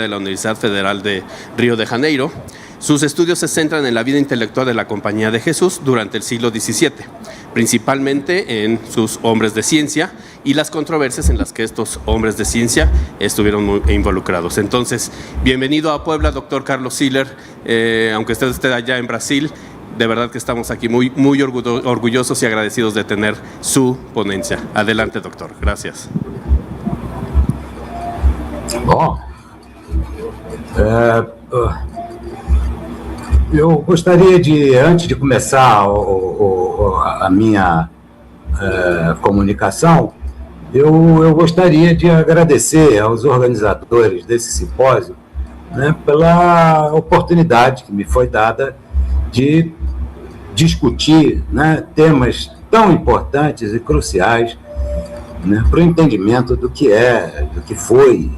de la Universidad Federal de Río de Janeiro. Sus estudios se centran en la vida intelectual de la Compañía de Jesús durante el siglo XVII, principalmente en sus hombres de ciencia y las controversias en las que estos hombres de ciencia estuvieron muy involucrados. Entonces, bienvenido a Puebla, doctor Carlos Siller, aunque usted esté allá en Brasil. De verdad que estamos aquí muy orgullosos y agradecidos de tener su ponencia. Adelante, doctor. Gracias. Bom, eu gostaria de, antes de começar a minha comunicação, eu gostaria de agradecer aos organizadores desse simpósio, né, pela oportunidade que me foi dada de discutir, né, temas tão importantes e cruciais, né, para o entendimento do que foi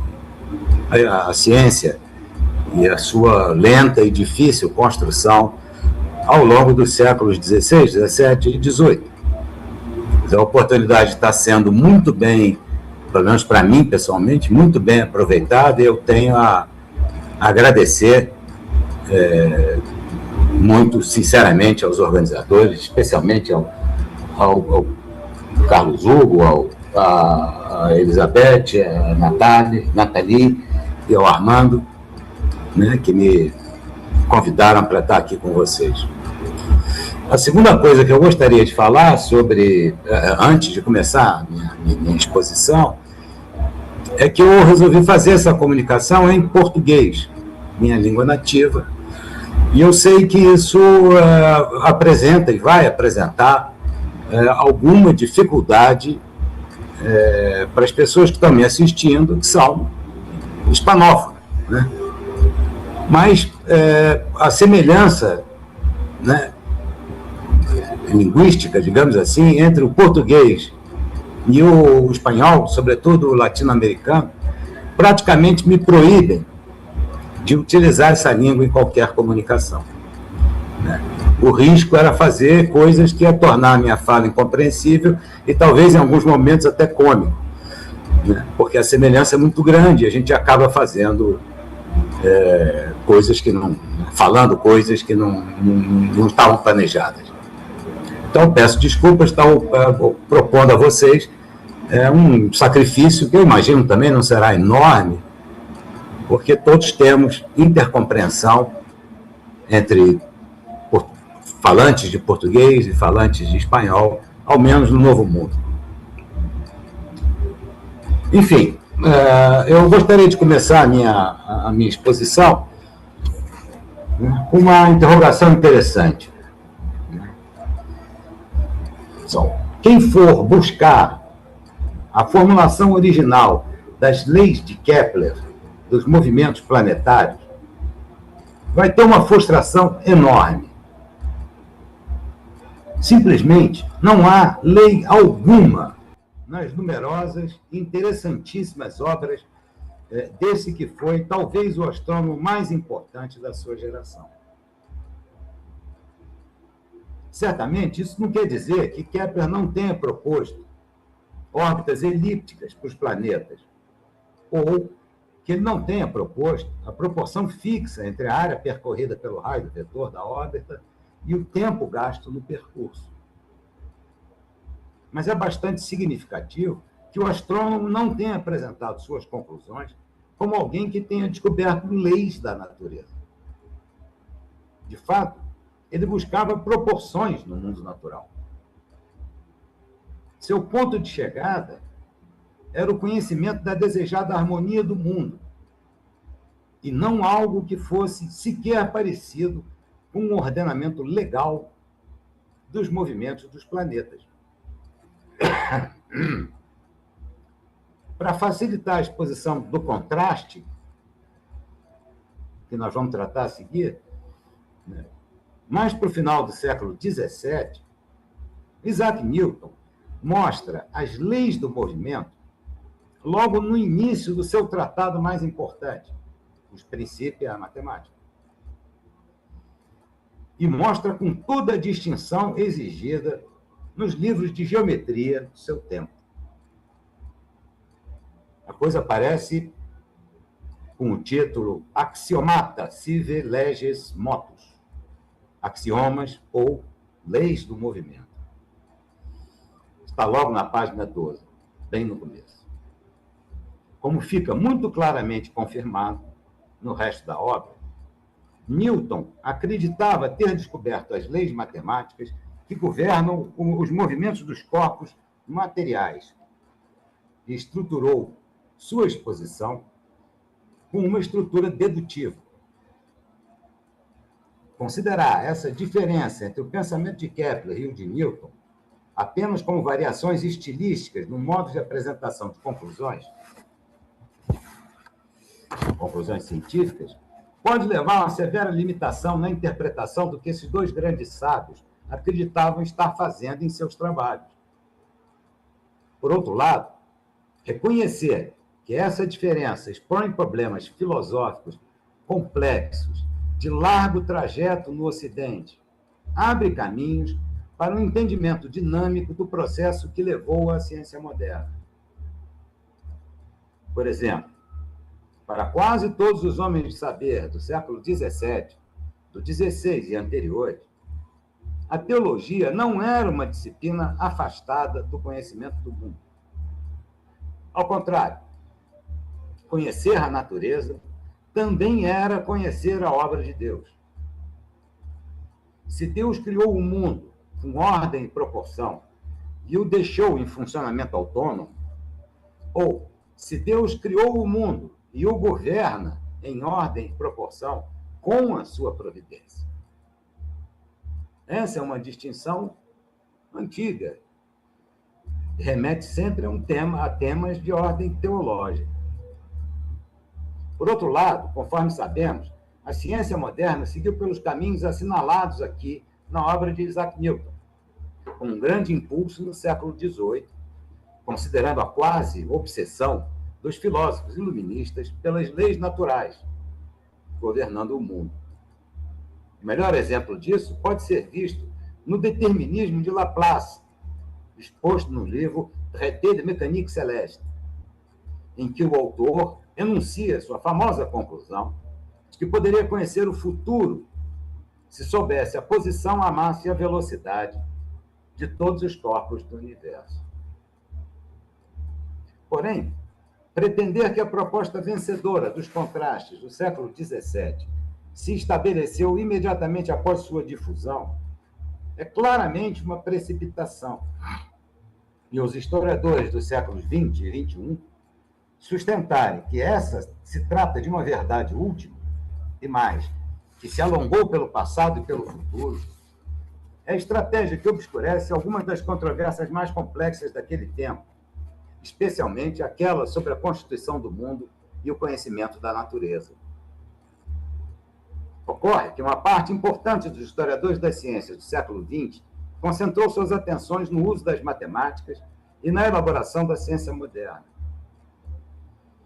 a ciência e a sua lenta e difícil construção ao longo dos séculos XVI, XVII e XVIII. A oportunidade está sendo muito bem, pelo menos para mim pessoalmente, muito bem aproveitada, e eu tenho a agradecer muito sinceramente aos organizadores, especialmente ao Carlos Hugo, a Elizabeth, a Nathalie e ao Armando, né, que me convidaram para estar aqui com vocês. A segunda coisa que eu gostaria de falar sobre, antes de começar a minha exposição, é que eu resolvi fazer essa comunicação em português, minha língua nativa, e eu sei que isso apresenta e vai apresentar alguma dificuldade para as pessoas que estão me assistindo, que são hispanófonas, né? Mas a semelhança, né, linguística, digamos assim, entre o português e o espanhol, sobretudo o latino-americano, praticamente me proíbem de utilizar essa língua em qualquer comunicação, né? O risco era fazer coisas que ia tornar a minha fala incompreensível e talvez em alguns momentos até cômico, né? Porque a semelhança é muito grande e a gente acaba fazendo coisas que não... falando coisas que não estavam planejadas. Então, peço desculpas, estou propondo a vocês um sacrifício que eu imagino também não será enorme, porque todos temos intercompreensão entre falantes de português e falantes de espanhol, ao menos no Novo Mundo. Enfim, eu gostaria de começar a minha exposição com uma interrogação interessante. Quem for buscar a formulação original das leis de Kepler, dos movimentos planetários, vai ter uma frustração enorme. Simplesmente não há lei alguma nas numerosas e interessantíssimas obras desse que foi talvez o astrônomo mais importante da sua geração. Certamente, isso não quer dizer que Kepler não tenha proposto órbitas elípticas para os planetas, ou que ele não tenha proposto a proporção fixa entre a área percorrida pelo raio do vetor da órbita e o tempo gasto no percurso. Mas é bastante significativo que o astrônomo não tenha apresentado suas conclusões como alguém que tenha descoberto leis da natureza. De fato, ele buscava proporções no mundo natural. Seu ponto de chegada era o conhecimento da desejada harmonia do mundo, e não algo que fosse sequer parecido com um ordenamento legal dos movimentos dos planetas. Para facilitar a exposição do contraste, que nós vamos tratar a seguir, né, mais para o final do século XVII, Isaac Newton mostra as leis do movimento logo no início do seu tratado mais importante, os Princípios da Matemática. E mostra com toda a distinção exigida nos livros de geometria do seu tempo. A coisa parece com o título Axiomata Sive Leges Motus, Axiomas ou Leis do Movimento. Está logo na página 12, bem no começo. Como fica muito claramente confirmado no resto da obra, Newton acreditava ter descoberto as leis matemáticas que governam os movimentos dos corpos materiais e estruturou sua exposição com uma estrutura dedutiva. Considerar essa diferença entre o pensamento de Kepler e o de Newton apenas como variações estilísticas no modo de apresentação de conclusões científicas, pode levar a uma severa limitação na interpretação do que esses dois grandes sábios acreditavam estar fazendo em seus trabalhos. Por outro lado, reconhecer que essa diferença expõe problemas filosóficos complexos de largo trajeto no Ocidente abre caminhos para um entendimento dinâmico do processo que levou à ciência moderna. Por exemplo, para quase todos os homens de saber do século XVII, do XVI e anteriores, a teologia não era uma disciplina afastada do conhecimento do mundo. Ao contrário, conhecer a natureza também era conhecer a obra de Deus. Se Deus criou o mundo com ordem e proporção e o deixou em funcionamento autônomo, ou se Deus criou o mundo e o governa em ordem e proporção com a sua providência. Essa é uma distinção antiga. Remete sempre a temas de ordem teológica. Por outro lado, conforme sabemos, a ciência moderna seguiu pelos caminhos assinalados aqui na obra de Isaac Newton, com um grande impulso no século XVIII, considerando a quase obsessão dos filósofos iluministas pelas leis naturais, governando o mundo. O melhor exemplo disso pode ser visto no determinismo de Laplace, exposto no livro Traité de mécanique céleste, em que o autor enuncia sua famosa conclusão de que poderia conhecer o futuro se soubesse a posição, a massa e a velocidade de todos os corpos do universo. Porém, pretender que a proposta vencedora dos contrastes do século XVII se estabeleceu imediatamente após sua difusão é claramente uma precipitação. E os historiadores dos séculos XX e XXI sustentarem que essa se trata de uma verdade última, e mais, que se alongou pelo passado e pelo futuro, é a estratégia que obscurece algumas das controvérsias mais complexas daquele tempo, especialmente aquela sobre a constituição do mundo e o conhecimento da natureza. Ocorre que uma parte importante dos historiadores das ciências do século XX concentrou suas atenções no uso das matemáticas e na elaboração da ciência moderna,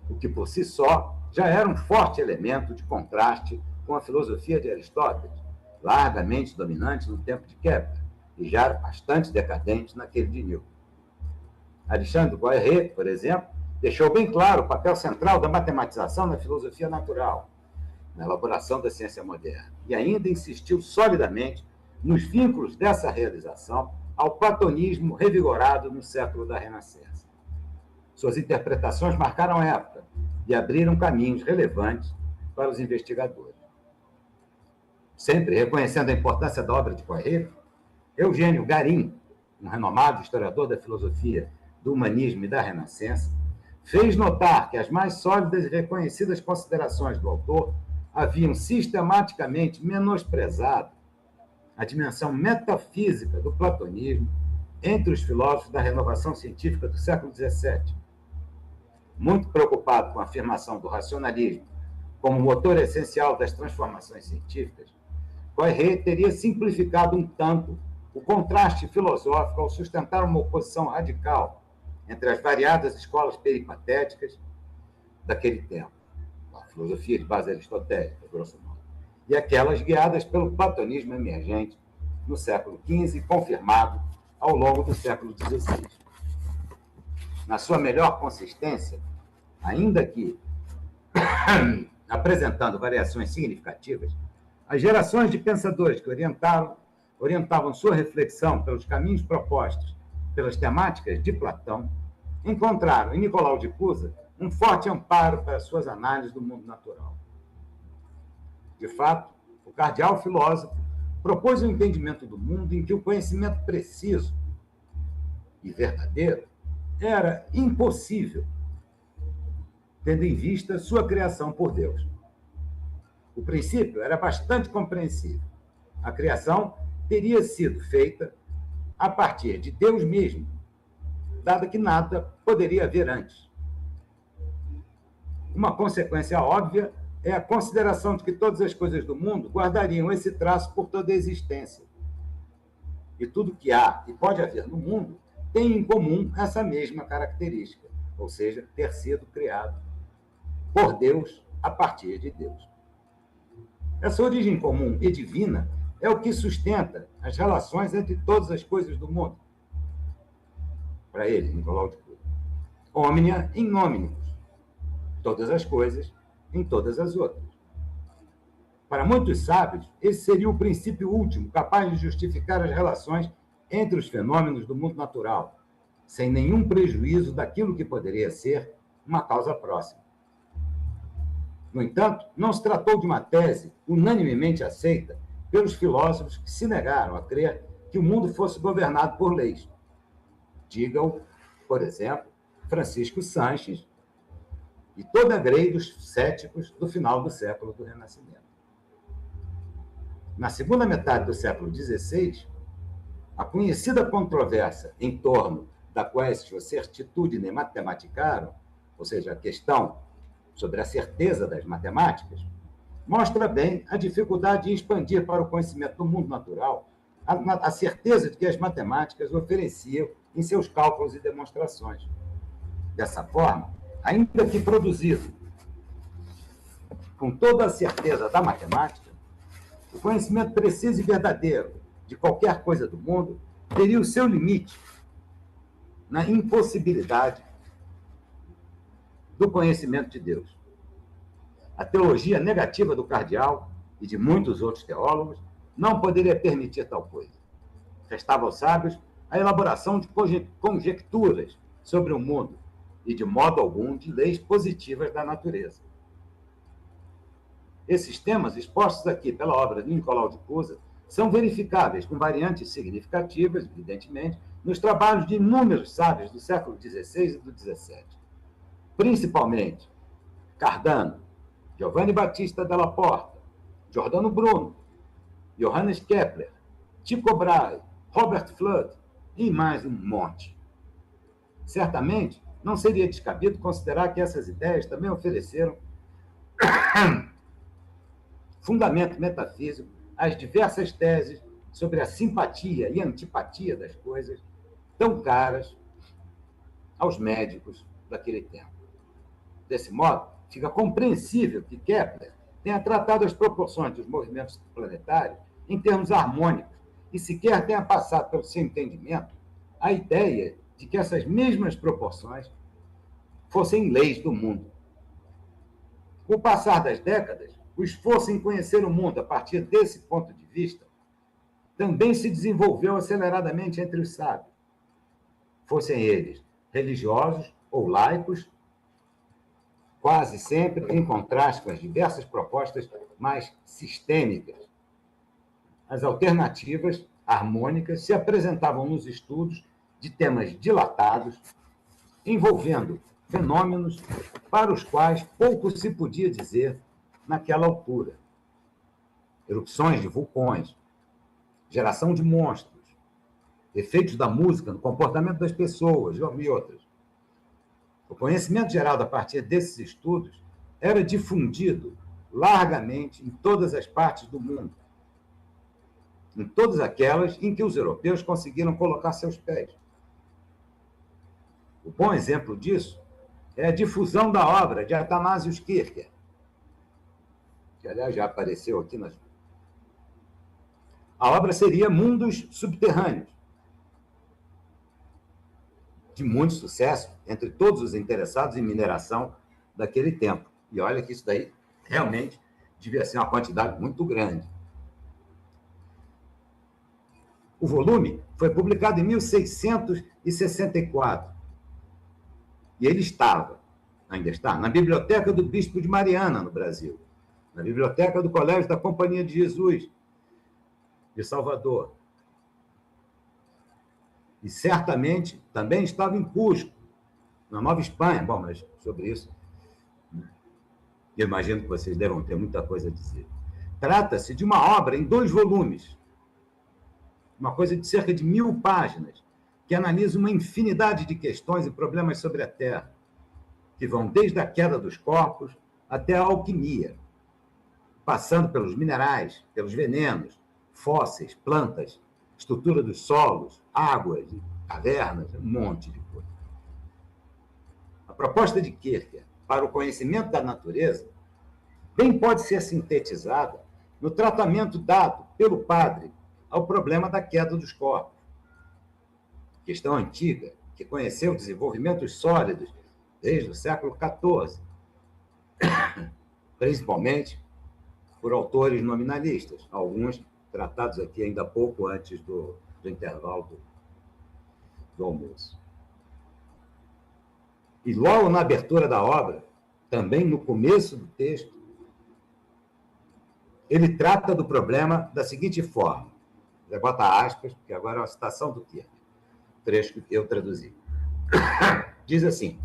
o que por si só já era um forte elemento de contraste com a filosofia de Aristóteles, largamente dominante no tempo de Kepler e já bastante decadente naquele de Newton. Alexandre Poiré, por exemplo, deixou bem claro o papel central da matematização na filosofia natural, na elaboração da ciência moderna, e ainda insistiu solidamente nos vínculos dessa realização ao platonismo revigorado no século da Renascença. Suas interpretações marcaram a época e abriram caminhos relevantes para os investigadores. Sempre reconhecendo a importância da obra de Poiré, Eugênio Garim, um renomado historiador da filosofia, do humanismo e da Renascença, fez notar que as mais sólidas e reconhecidas considerações do autor haviam sistematicamente menosprezado a dimensão metafísica do platonismo entre os filósofos da renovação científica do século XVII. Muito preocupado com a afirmação do racionalismo como motor essencial das transformações científicas, Poiré teria simplificado um tanto o contraste filosófico ao sustentar uma oposição radical entre as variadas escolas peripatéticas daquele tempo, a filosofia de base aristotélica, grosso modo, e aquelas guiadas pelo platonismo emergente no século XV e confirmado ao longo do século XVI. Na sua melhor consistência, ainda que apresentando variações significativas, as gerações de pensadores que orientavam sua reflexão pelos caminhos propostos pelas temáticas de Platão, encontraram em Nicolau de Cusa um forte amparo para suas análises do mundo natural. De fato, o cardeal filósofo propôs um entendimento do mundo em que o conhecimento preciso e verdadeiro era impossível, tendo em vista sua criação por Deus. O princípio era bastante compreensível. A criação teria sido feita a partir de Deus mesmo, dado que nada poderia haver antes. Uma consequência óbvia é a consideração de que todas as coisas do mundo guardariam esse traço por toda a existência. E tudo que há e pode haver no mundo tem em comum essa mesma característica, ou seja, ter sido criado por Deus a partir de Deus. Essa origem comum e divina é o que sustenta as relações entre todas as coisas do mundo. Para ele, Nicolau de Cusa. Omnia in omnibus. Todas as coisas em todas as outras. Para muitos sábios, esse seria o princípio último capaz de justificar as relações entre os fenômenos do mundo natural, sem nenhum prejuízo daquilo que poderia ser uma causa próxima. No entanto, não se tratou de uma tese unanimemente aceita pelos filósofos que se negaram a crer que o mundo fosse governado por leis. Diga-o, por exemplo, Francisco Sanches e toda a grei dos céticos do final do século do Renascimento. Na segunda metade do século XVI, a conhecida controvérsia em torno da quaestio certitudine mathematicarum, ou seja, a questão sobre a certeza das matemáticas, mostra bem a dificuldade de expandir para o conhecimento do mundo natural a certeza de que as matemáticas ofereciam em seus cálculos e demonstrações. Dessa forma, ainda que produzido com toda a certeza da matemática, o conhecimento preciso e verdadeiro de qualquer coisa do mundo teria o seu limite na impossibilidade do conhecimento de Deus. A teologia negativa do cardeal e de muitos outros teólogos não poderia permitir tal coisa. Restava aos sábios a elaboração de conjecturas sobre o mundo e, de modo algum, de leis positivas da natureza. Esses temas, expostos aqui pela obra de Nicolau de Cusa, são verificáveis com variantes significativas, evidentemente, nos trabalhos de inúmeros sábios do século XVI e do XVII. Principalmente Cardano, Giovanni Battista della Porta, Giordano Bruno, Johannes Kepler, Tycho Brahe, Robert Flood e mais um monte. Certamente, não seria descabido considerar que essas ideias também ofereceram fundamento metafísico às diversas teses sobre a simpatia e antipatia das coisas tão caras aos médicos daquele tempo. Desse modo, fica compreensível que Kepler tenha tratado as proporções dos movimentos planetários em termos harmônicos e sequer tenha passado pelo seu entendimento a ideia de que essas mesmas proporções fossem leis do mundo. Com o passar das décadas, o esforço em conhecer o mundo a partir desse ponto de vista também se desenvolveu aceleradamente entre os sábios, fossem eles religiosos ou laicos, quase sempre em contraste com as diversas propostas mais sistêmicas. As alternativas harmônicas se apresentavam nos estudos de temas dilatados, envolvendo fenômenos para os quais pouco se podia dizer naquela altura. Erupções de vulcões, geração de monstros, efeitos da música no comportamento das pessoas e outras. O conhecimento gerado a partir desses estudos era difundido largamente em todas as partes do mundo, em todas aquelas em que os europeus conseguiram colocar seus pés. O bom exemplo disso é a difusão da obra de Atanasius Kircher, que, aliás, já apareceu aqui nas... A obra seria Mundos Subterrâneos, de muito sucesso entre todos os interessados em mineração daquele tempo, E olha que isso daí realmente devia ser uma quantidade muito grande. O volume foi publicado em 1664. E ele ainda está, na Biblioteca do Bispo de Mariana, no Brasil, na Biblioteca do Colégio da Companhia de Jesus, de Salvador. E certamente também estava em Cusco, na Nova Espanha. Bom, mas sobre isso, eu imagino que vocês devam ter muita coisa a dizer. Trata-se de uma obra em 2 volumes, uma coisa de cerca de 1000 páginas, que analisa uma infinidade de questões e problemas sobre a Terra, que vão desde a queda dos corpos até a alquimia, passando pelos minerais, pelos venenos, fósseis, plantas, estrutura dos solos, águas, cavernas, um monte de coisa. A proposta de Kierkegaard para o conhecimento da natureza bem pode ser sintetizada no tratamento dado pelo padre ao problema da queda dos corpos. Questão antiga que conheceu desenvolvimentos sólidos desde o século XIV, principalmente por autores nominalistas, alguns tratados aqui ainda pouco antes do intervalo do almoço. E logo na abertura da obra, também no começo do texto, ele trata do problema da seguinte forma, já bota aspas, porque agora é uma citação do Kierkegaard, trecho que eu traduzi. Diz assim: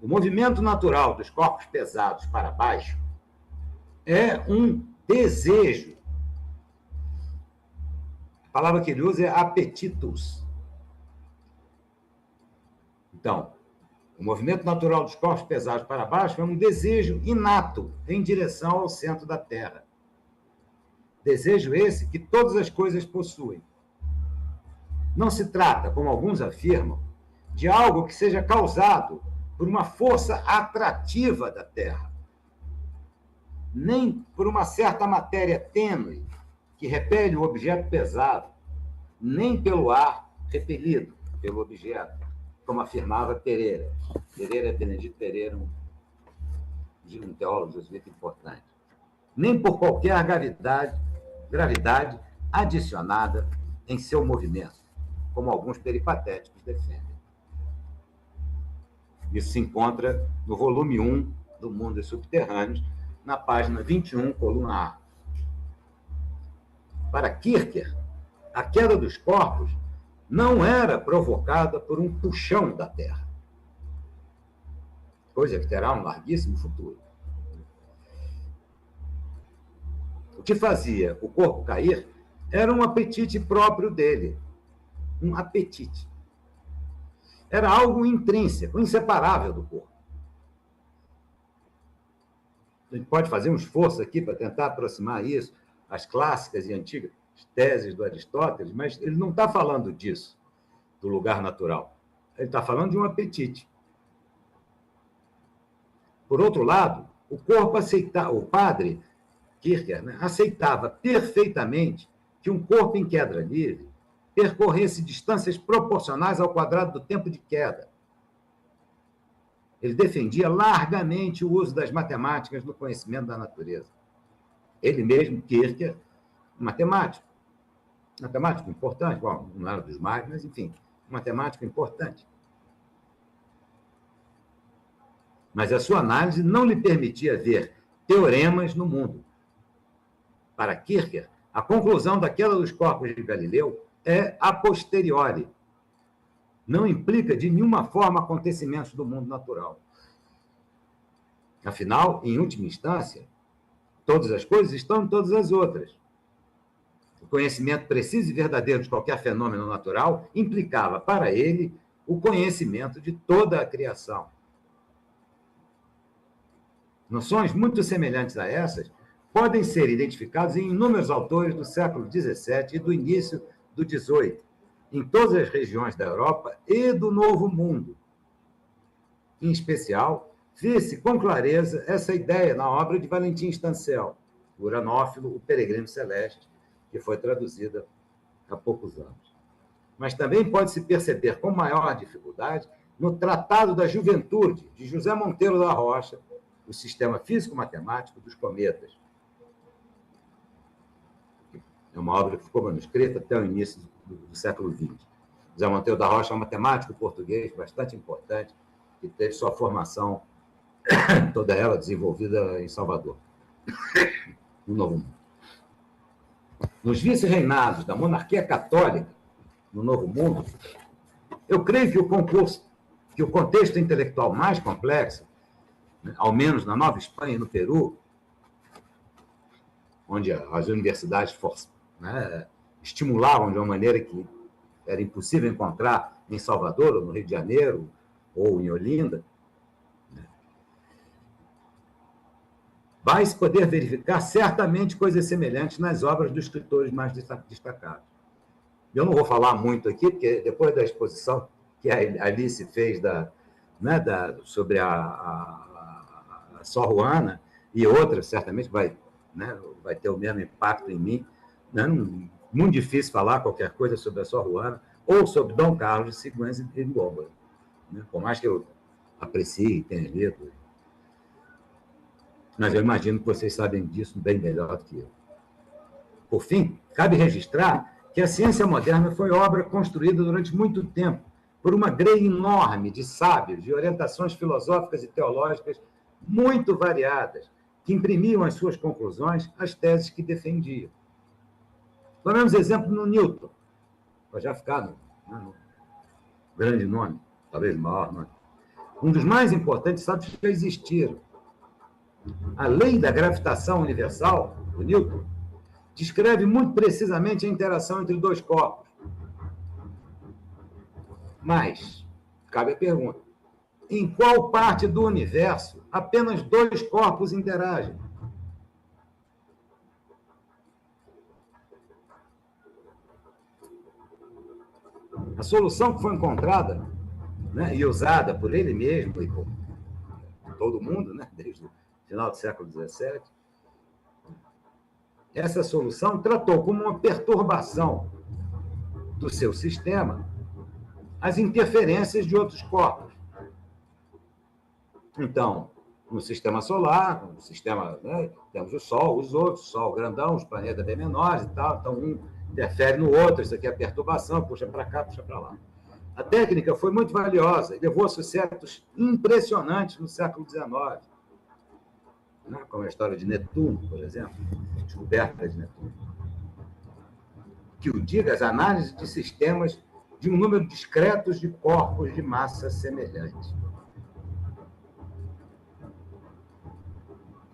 o movimento natural dos corpos pesados para baixo é um desejo. A palavra que ele usa é apetitus. Então, o movimento natural dos corpos pesados para baixo é um desejo inato em direção ao centro da Terra. Desejo esse que todas as coisas possuem. Não se trata, como alguns afirmam, de algo que seja causado por uma força atrativa da Terra, nem por uma certa matéria tênue que repele o objeto pesado, nem pelo ar repelido pelo objeto, como afirmava Pereira. Benedito Pereira, um teólogo jesuíta importante. Nem por qualquer gravidade adicionada em seu movimento, como alguns peripatéticos defendem. Isso se encontra no volume 1 do Mundos Subterrâneos, na página 21, coluna A. Para Kierkegaard, a queda dos corpos não era provocada por um puxão da Terra, coisa que terá um larguíssimo futuro. O que fazia o corpo cair era um apetite próprio dele, um apetite. Era algo intrínseco, inseparável do corpo. A gente pode fazer um esforço aqui para tentar aproximar isso às clássicas e antigas teses do Aristóteles, mas ele não está falando disso, do lugar natural. Ele está falando de um apetite. Por outro lado, o corpo aceitava, o padre Kierkegaard, né, aceitava perfeitamente que um corpo em queda livre percorresse distâncias proporcionais ao quadrado do tempo de queda. Ele defendia largamente o uso das matemáticas no conhecimento da natureza. Ele mesmo, Kierkegaard, matemático importante, bom, não era dos mais, mas, enfim, matemático importante. Mas a sua análise não lhe permitia ver teoremas no mundo. Para Kierkegaard, a conclusão da queda dos corpos de Galileu é a posteriori. Não implica de nenhuma forma acontecimentos do mundo natural. Afinal, em última instância, todas as coisas estão em todas as outras. O conhecimento preciso e verdadeiro de qualquer fenômeno natural implicava, para ele, o conhecimento de toda a criação. Noções muito semelhantes a essas podem ser identificadas em inúmeros autores do século XVII e do início do XVIII, em todas as regiões da Europa e do Novo Mundo. Em especial, vê-se com clareza essa ideia na obra de Valentim Stancel, o uranófilo, O Peregrino Celeste, que foi traduzida há poucos anos. Mas também pode-se perceber com maior dificuldade no Tratado da Juventude, de José Monteiro da Rocha, o sistema físico-matemático dos cometas. É uma obra que ficou manuscrita até o início do século XX. José Monteiro da Rocha é um matemático português bastante importante, que teve sua formação, toda ela desenvolvida em Salvador, no Novo Mundo. Nos vice-reinados da monarquia católica, no Novo Mundo, eu creio que o contexto intelectual mais complexo, ao menos na Nova Espanha e no Peru, onde as universidades estimulavam de uma maneira que era impossível encontrar em Salvador, ou no Rio de Janeiro, ou em Olinda, vai-se poder verificar certamente coisas semelhantes nas obras dos escritores mais destacados. Eu não vou falar muito aqui, porque depois da exposição que a Alice fez sobre a Sor Juana, e outra, certamente, vai ter o mesmo impacto em mim. Muito difícil falar qualquer coisa sobre a Sor Juana ou sobre Dom Carlos de Sigüenza e Ngomba, por mais que eu aprecie e tenha lido. Mas eu imagino que vocês sabem disso bem melhor do que eu. Por fim, cabe registrar que a ciência moderna foi obra construída durante muito tempo por uma grei enorme de sábios, de orientações filosóficas e teológicas muito variadas, que imprimiam às suas conclusões as teses que defendiam. Tomemos exemplo no Newton, para já ficar no grande nome, talvez o maior nome. Um dos mais importantes sábios que já existiram. A lei da gravitação universal, do Newton, descreve muito precisamente a interação entre dois corpos. Mas, cabe a pergunta, em qual parte do universo apenas dois corpos interagem? A solução que foi encontrada, e usada por ele mesmo e por todo mundo, desde o final do século XVII, essa solução tratou como uma perturbação do seu sistema as interferências de outros corpos. Então, no sistema solar, no sistema, temos o Sol, os outros, o Sol grandão, os planetas bem menores e tal, então um interfere no outro, isso aqui é perturbação, puxa para cá, puxa para lá. A técnica foi muito valiosa e levou a sucessos impressionantes no século XIX, como a história de Netuno, por exemplo, a descoberta de Netuno, que o diga as análises de sistemas de um número discreto de corpos de massa semelhante.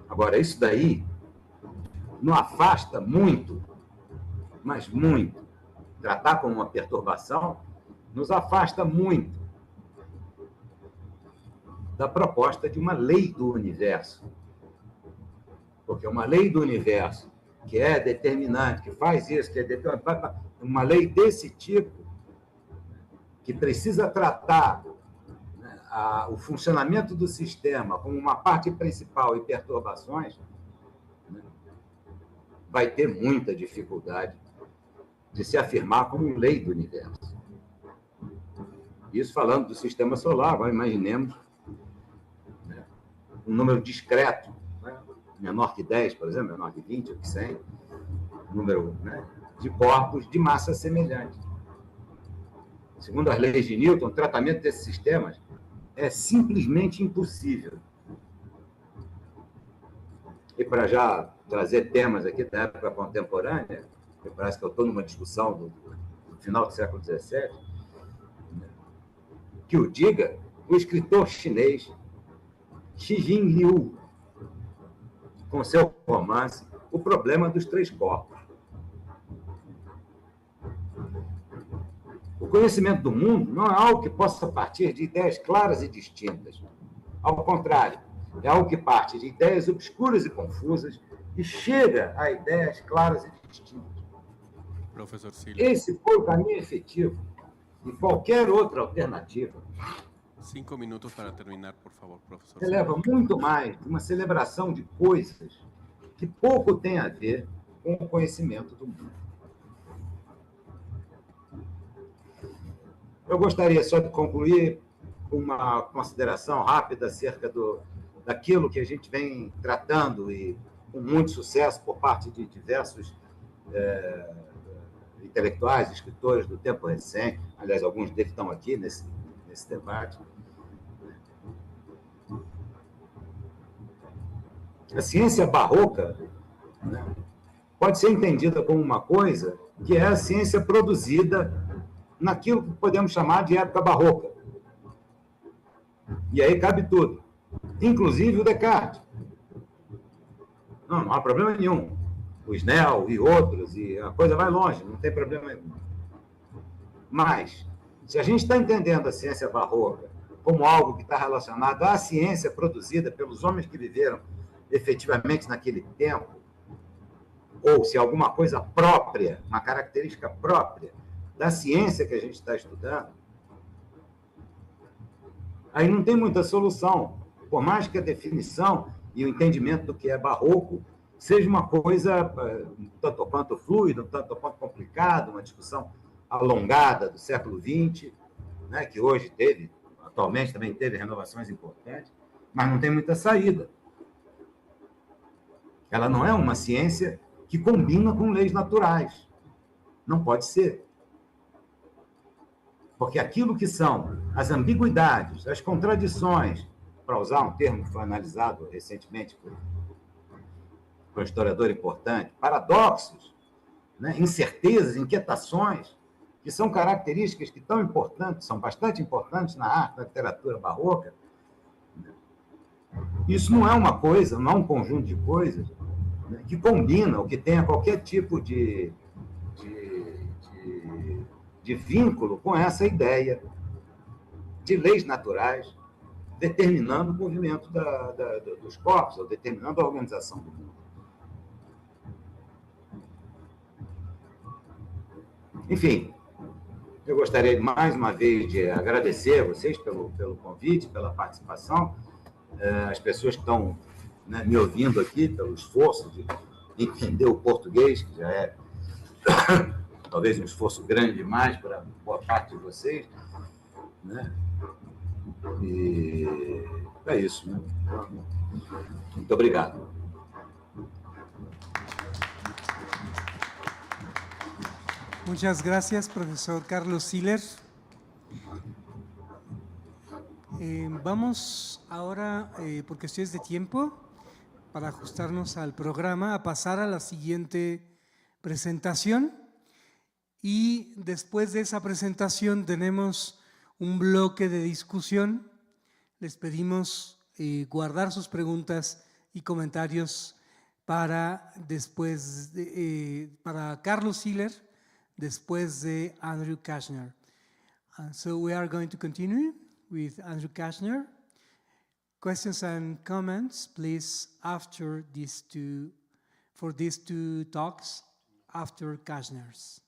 Agora, isso daí não afasta muito, mas muito. Tratar como uma perturbação nos afasta muito da proposta de uma lei do universo. Porque uma lei do universo que é determinante, que faz isso, que é determinante, uma lei desse tipo, que precisa tratar o funcionamento do sistema como uma parte principal e perturbações, vai ter muita dificuldade de se afirmar como lei do universo. Isso falando do sistema solar, agora imaginemos um número discreto, menor que 10, por exemplo, menor que 20 ou que 100, número de corpos de massa semelhante. Segundo as leis de Newton, o tratamento desses sistemas é simplesmente impossível. E para já trazer temas aqui da época contemporânea, que parece que eu estou numa discussão do final do século XVII, que o diga o escritor chinês Xi Liu, com seu romance O Problema dos Três Corpos. O conhecimento do mundo não é algo que possa partir de ideias claras e distintas. Ao contrário, é algo que parte de ideias obscuras e confusas e chega a ideias claras e distintas. Professor Silvio. Esse foi o caminho efetivo. E qualquer outra alternativa 5 minutos para terminar, por favor, professor. eleva muito mais de uma celebração de coisas que pouco tem a ver com o conhecimento do mundo. Eu gostaria só de concluir com uma consideração rápida acerca daquilo que a gente vem tratando e com muito sucesso por parte de diversos intelectuais, escritores do tempo recente. Aliás, alguns deles estão aqui nesse debate. A ciência barroca, né, pode ser entendida como uma coisa que é a ciência produzida naquilo que podemos chamar de época barroca. E aí cabe tudo, inclusive o Descartes. Não há problema nenhum. O Snell e outros, e a coisa vai longe, não tem problema nenhum. Mas, se a gente está entendendo a ciência barroca como algo que está relacionado à ciência produzida pelos homens que viveram efetivamente naquele tempo, ou se alguma coisa própria, uma característica própria da ciência que a gente está estudando, aí não tem muita solução. Por mais que a definição e o entendimento do que é barroco seja uma coisa tanto quanto fluida, tanto quanto complicada, uma discussão alongada do século XX, né, que hoje atualmente também teve renovações importantes, mas não tem muita saída. Ela não é uma ciência que combina com leis naturais. Não pode ser. Porque aquilo que são as ambiguidades, as contradições, para usar um termo que foi analisado recentemente por um historiador importante, paradoxos, né, incertezas, inquietações, que são características que tão importantes, são bastante importantes na arte, na literatura barroca. Isso não é uma coisa, não é um conjunto de coisas, né, que combina ou que tenha qualquer tipo de vínculo com essa ideia de leis naturais determinando o movimento dos corpos, ou determinando a organização do mundo. Enfim, eu gostaria mais uma vez de agradecer a vocês pelo convite, pela participação, as pessoas que estão, né, me ouvindo aqui, pelo esforço de entender o português, que já é talvez um esforço grande demais para boa parte de vocês, né? E é isso, né? Muito obrigado. Muchas gracias, profesor Carlos Siller. Vamos ahora, por cuestiones de tiempo, para ajustarnos al programa, a pasar a la siguiente presentación. Y después de esa presentación tenemos un bloque de discusión. Les pedimos guardar sus preguntas y comentarios para para Carlos Siller, después de Andrew Kashner. So we are going to continue with Andrew Kashner. Questions and comments, please, for these two talks after Kashner's.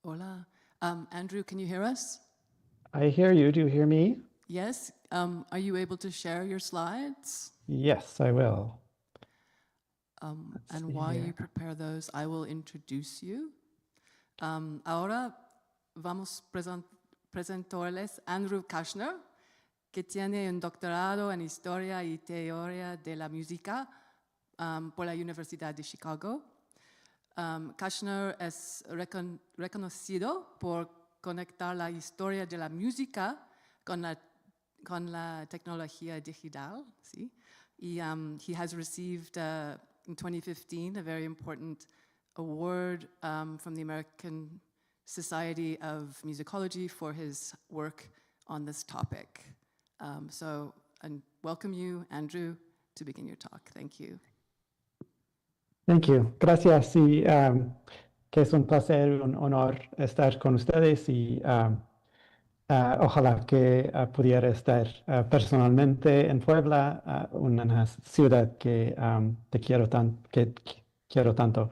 Hola. Andrew, can you hear us? I hear you. Do you hear me? Yes. Are you able to share your slides? Yes, I will. And while you prepare those, I will introduce you. Ahora vamos a presentarles Andrew Kashner, que tiene un doctorado en Historia y Teoría de la Música por la Universidad de Chicago. Kashner es reconocido por conectar la historia de la música con la tecnología digital. ¿Sí? Y, he has received in 2015 a very important award from the American Society of Musicology for his work on this topic. So I welcome you, Andrew, to begin your talk. Thank you. Thank you. Gracias. Y que es un placer, un honor estar con ustedes y ojalá que pudiera estar personalmente en Puebla, una ciudad que quiero tanto.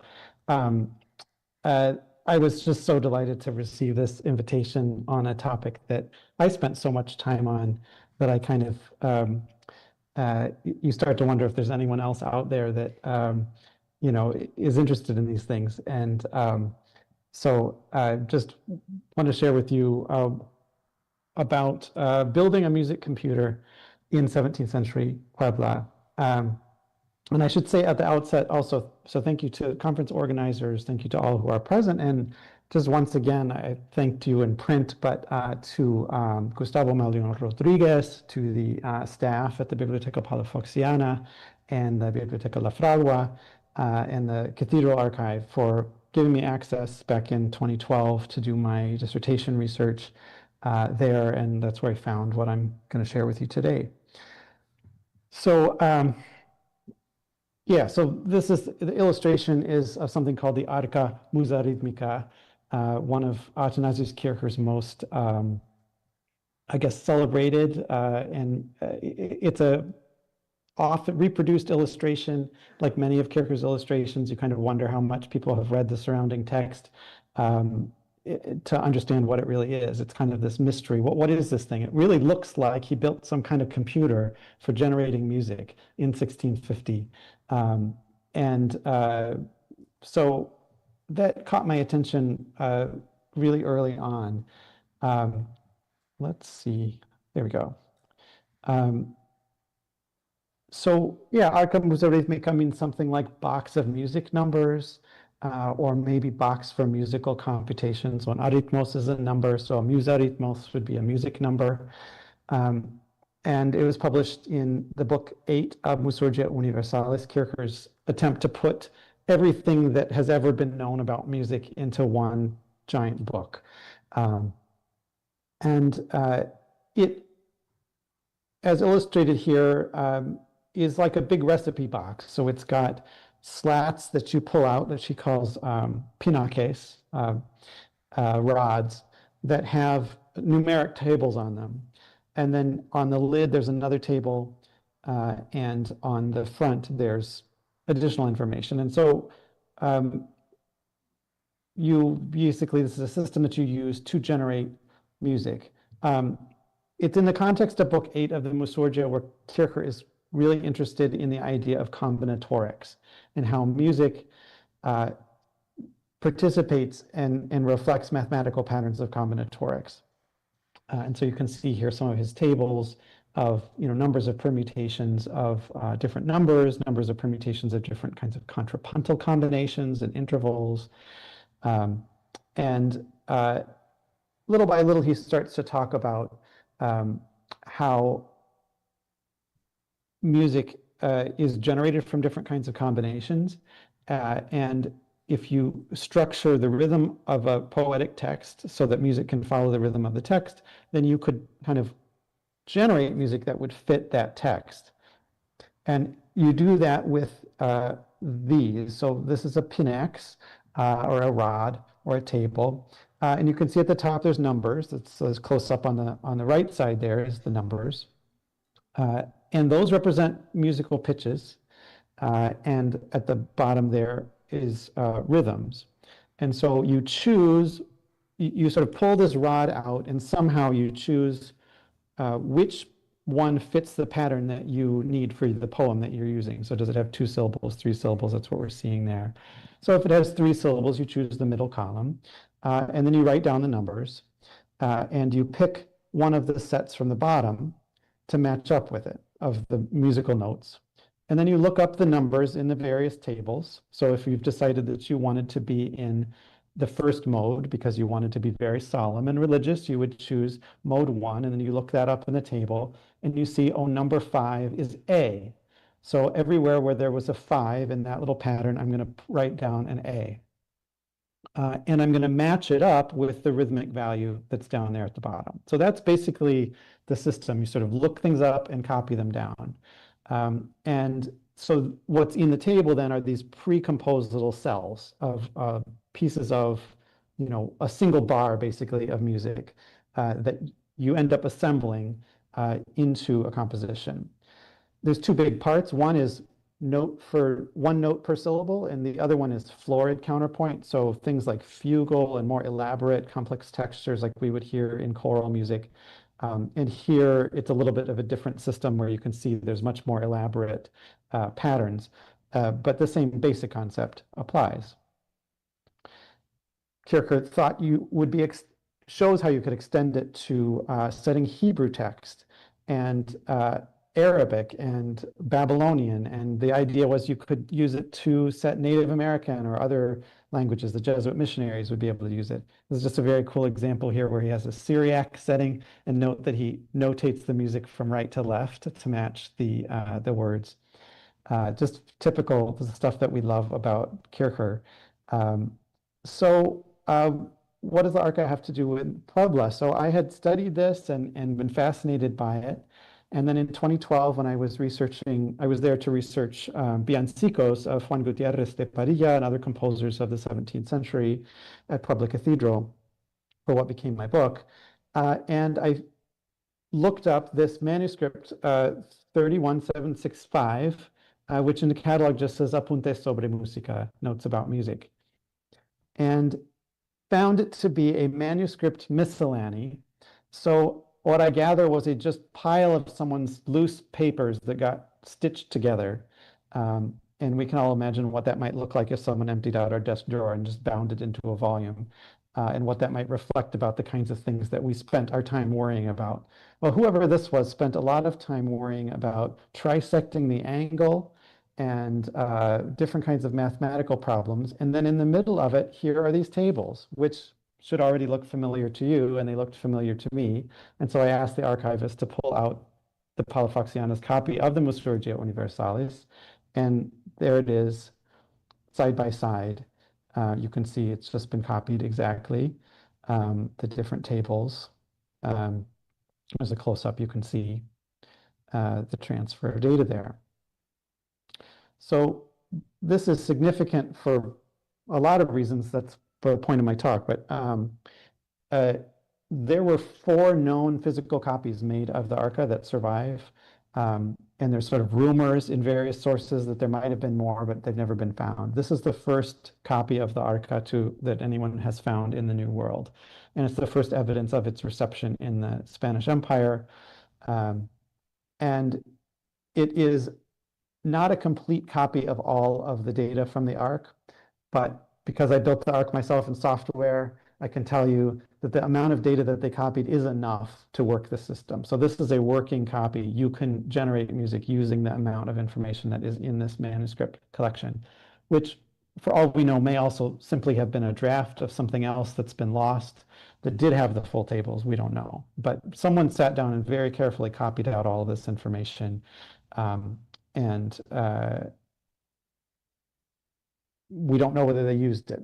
I was just so delighted to receive this invitation on a topic that I spent so much time on that I kind of, you start to wonder if there's anyone else out there that, is interested in these things. And so I just want to share with you about building a music computer in 17th century Puebla. And I should say at the outset also, so thank you to conference organizers, thank you to all who are present, and just once again, I thanked you in print, but to Gustavo Maldion Rodriguez, to the staff at the Biblioteca Palafoxiana and the Biblioteca LaFragua and the Cathedral Archive for giving me access back in 2012 to do my dissertation research there, and that's where I found what I'm going to share with you today. So, yeah, so this is, the illustration is of something called the Arca Musa Rhythmica, one of Athanasius most, I guess, celebrated, and it's a often reproduced illustration. Like many of Kierkegaard's illustrations, you kind of wonder how much people have read the surrounding text to understand what it really is. It's kind of this mystery. What is this thing? It really looks like he built some kind of computer for generating music in 1650. So that caught my attention really early on. Let's see, there we go. So yeah, Arca Musa Rhythmica means something like box of music numbers, or maybe box for musical computations. So an arithmos is a number, so a musarithmos would be a music number. And it was published in the book 8 of Musurgia Universalis, Kierkegaard's attempt to put everything that has ever been known about music into one giant book. It, as illustrated here, is like a big recipe box. So it's got slats that you pull out that she calls pinaques, rods, that have numeric tables on them. And then on the lid, there's another table, and on the front, there's additional information. And so you basically, this is a system that you use to generate music. It's in the context of Book 8 of the Musurgia where Kierkegaard is really interested in the idea of combinatorics and how music participates and reflects mathematical patterns of combinatorics. And so you can see here some of his tables of numbers of permutations of different numbers, numbers of permutations of different kinds of contrapuntal combinations and intervals. Little by little, he starts to talk about how music is generated from different kinds of combinations. And if you structure the rhythm of a poetic text so that music can follow the rhythm of the text, then you could kind of generate music that would fit that text. And you do that with these. So this is a pinax, or a rod, or a table. And you can see at the top there's numbers. It's as close up on the right side there is the numbers. And those represent musical pitches. And at the bottom there is rhythms. And so you choose, you sort of pull this rod out and somehow you choose which one fits the pattern that you need for the poem that you're using. So does it have 2 syllables, 3 syllables? That's what we're seeing there. So if it has 3 syllables, you choose the middle column. And then you write down the numbers. And you pick one of the sets from the bottom to match up with it, of the musical notes. And then you look up the numbers in the various tables. So if you've decided that you wanted to be in the first mode because you wanted to be very solemn and religious, you would choose mode 1, and then you look that up in the table, and you see, oh, number 5 is A. So everywhere where there was a 5 in that little pattern, I'm going to write down an A. And I'm going to match it up with the rhythmic value that's down there at the bottom. So that's basically the system. You sort of look things up and copy them down. And so what's in the table then are these pre-composed little cells of pieces of, a single bar basically of music that you end up assembling into a composition. There's 2 big parts. One is one note per syllable, and the other one is florid counterpoint. So things like fugal and more elaborate complex textures like we would hear in choral music. And here it's a little bit of a different system where you can see there's much more elaborate patterns, but the same basic concept applies. Kierkegaard thought you would be shows how you could extend it to setting Hebrew text and Arabic and Babylonian. And the idea was you could use it to set Native American or other languages. The Jesuit missionaries would be able to use it. This is just a very cool example here where he has a Syriac setting, and note that he notates the music from right to left to match the words. Just typical stuff that we love about Kircher. What does the archive have to do with Puebla? So I had studied this and been fascinated by it. And then in 2012, when I was researching, I was there to research Villancicos of Juan Gutiérrez de Parilla and other composers of the 17th century at Puebla Cathedral for what became my book. And I looked up this manuscript 31765, which in the catalog just says Apuntes sobre Música, notes about music. And found it to be a manuscript miscellany. So what I gather was a just pile of someone's loose papers that got stitched together. And we can all imagine what that might look like if someone emptied out our desk drawer and just bound it into a volume, and what that might reflect about the kinds of things that we spent our time worrying about. Well, whoever this was spent a lot of time worrying about trisecting the angle and different kinds of mathematical problems. And then in the middle of it, here are these tables, which should already look familiar to you, and they looked familiar to me. And so I asked the archivist to pull out the Palafoxiana's copy of the Mussurgia Universalis, and there it is, side by side. You can see it's just been copied exactly, the different tables. There's a close-up, you can see the transfer of data there. So this is significant for a lot of reasons. That's the point of my talk, but there were 4 known physical copies made of the Arca that survive, and there's sort of rumors in various sources that there might have been more, but they've never been found. This is the first copy of the Arca that anyone has found in the New World, and it's the first evidence of its reception in the Spanish Empire, and it is not a complete copy of all of the data from the Ark, but because I built the Ark myself in software, I can tell you that the amount of data that they copied is enough to work the system. So this is a working copy. You can generate music using the amount of information that is in this manuscript collection, which for all we know may also simply have been a draft of something else that's been lost that did have the full tables. We don't know. But someone sat down and very carefully copied out all of this information. We don't know whether they used it,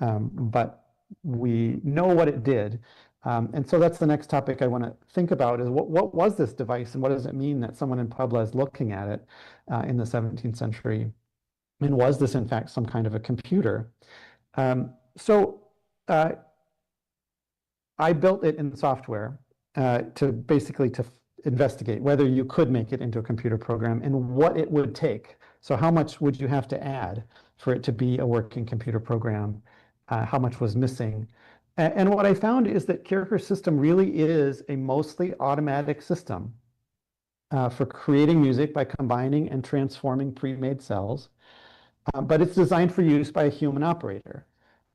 but we know what it did. And so that's the next topic I want to think about is what was this device, and what does it mean that someone in Puebla is looking at it in the 17th century? And was this in fact some kind of a computer? I built it in software to basically investigate whether you could make it into a computer program and what it would take. So how much would you have to add for it to be a working computer program? How much was missing? And what I found is that Kircher's system really is a mostly automatic system for creating music by combining and transforming pre-made cells, but it's designed for use by a human operator.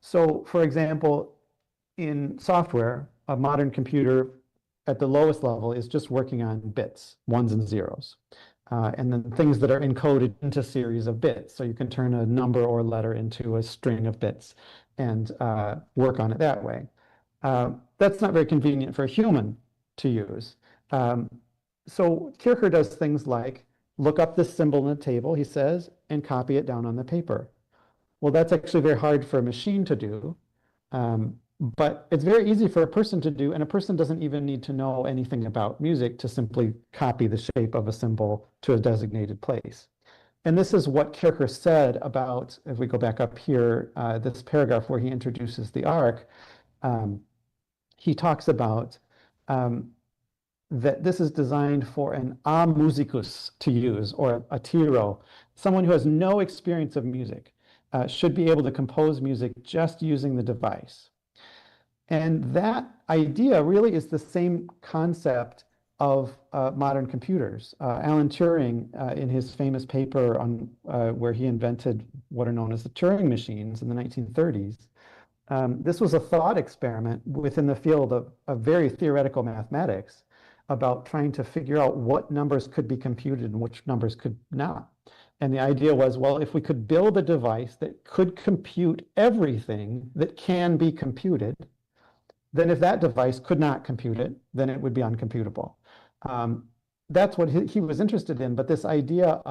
So for example, in software, a modern computer at the lowest level is just working on bits, ones and zeros. And then things that are encoded into a series of bits. So you can turn a number or letter into a string of bits and work on it that way. That's not very convenient for a human to use. So Kircher does things like look up this symbol in the table, he says, and copy it down on the paper. Well, that's actually very hard for a machine to do. But it's very easy for a person to do, and a person doesn't even need to know anything about music to simply copy the shape of a symbol to a designated place. And this is what Kircher said about, if we go back up here, this paragraph where he introduces the arc. He talks about that this is designed for an a musicus to use, or a tiro, someone who has no experience of music, should be able to compose music just using the device. And that idea really is the same concept of modern computers. Alan Turing, in his famous paper on where he invented what are known as the Turing machines in the 1930s, This was a thought experiment within the field of very theoretical mathematics about trying to figure out what numbers could be computed and which numbers could not. And the idea was, well, if we could build a device that could compute everything that can be computed, then if that device could not compute it, then it would be uncomputable. That's what he was interested in, but this idea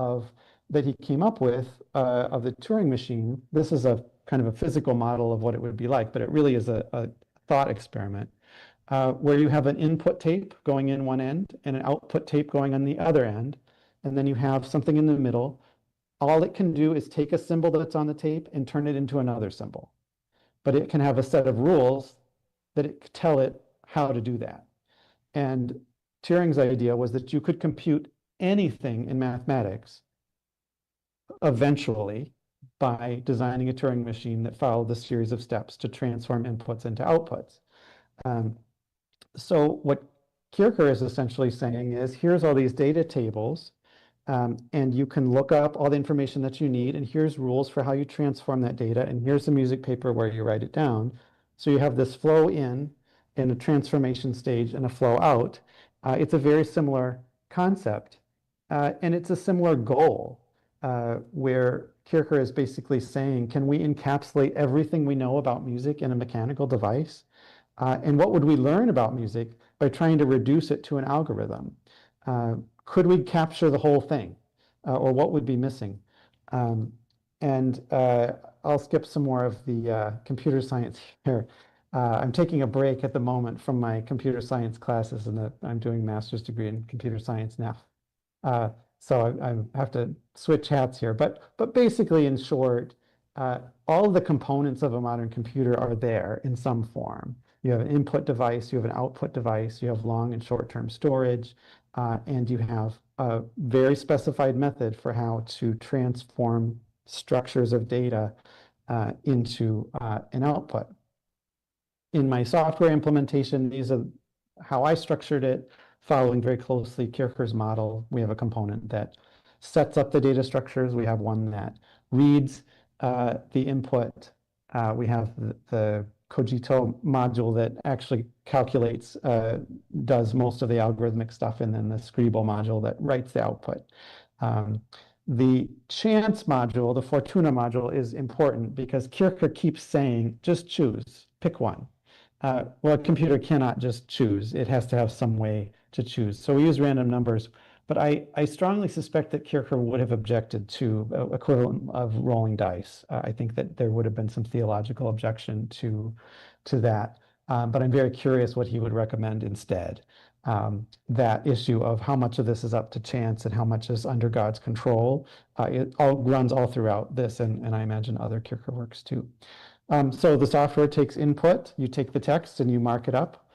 that he came up with of the Turing machine, this is a kind of a physical model of what it would be like, but it really is a thought experiment where you have an input tape going in one end and an output tape going on the other end, and then you have something in the middle. All it can do is take a symbol that's on the tape and turn it into another symbol, but it can have a set of rules that it could tell it how to do that. And Turing's idea was that you could compute anything in mathematics eventually by designing a Turing machine that followed the series of steps to transform inputs into outputs. So what Kierkegaard is essentially saying is, here's all these data tables, and you can look up all the information that you need, and here's rules for how you transform that data, and here's the music paper where you write it down. So you have this flow in a transformation stage and a flow out. It's a very similar concept, and it's a similar goal, where Kierkegaard is basically saying, can we encapsulate everything we know about music in a mechanical device? And what would we learn about music by trying to reduce it to an algorithm? Could we capture the whole thing, or what would be missing? I'll skip some more of the computer science here. I'm taking a break at the moment from my computer science classes, and I'm doing a master's degree in computer science now. So I have to switch hats here. But basically, in short, all of the components of a modern computer are there in some form. You have an input device, you have an output device, you have long and short-term storage, and you have a very specified method for how to transform structures of data into an output. In my software implementation, these are how I structured it, following very closely Kierkegaard's model. We have a component that sets up the data structures. We have one that reads the input. We have the Cogito module that actually calculates, does most of the algorithmic stuff, and then the Scribble module that writes the output. The chance module, the Fortuna module, is important because Kierkegaard keeps saying, just choose, pick one. Well, a computer cannot just choose. It has to have some way to choose. So we use random numbers, but I strongly suspect that Kierkegaard would have objected to equivalent of rolling dice. I think that there would have been some theological objection to that, but I'm very curious what he would recommend instead. That issue of how much of this is up to chance and how much is under God's control, it all runs all throughout this, and I imagine other Kierkegaard works too. So the software takes input, you take the text and you mark it up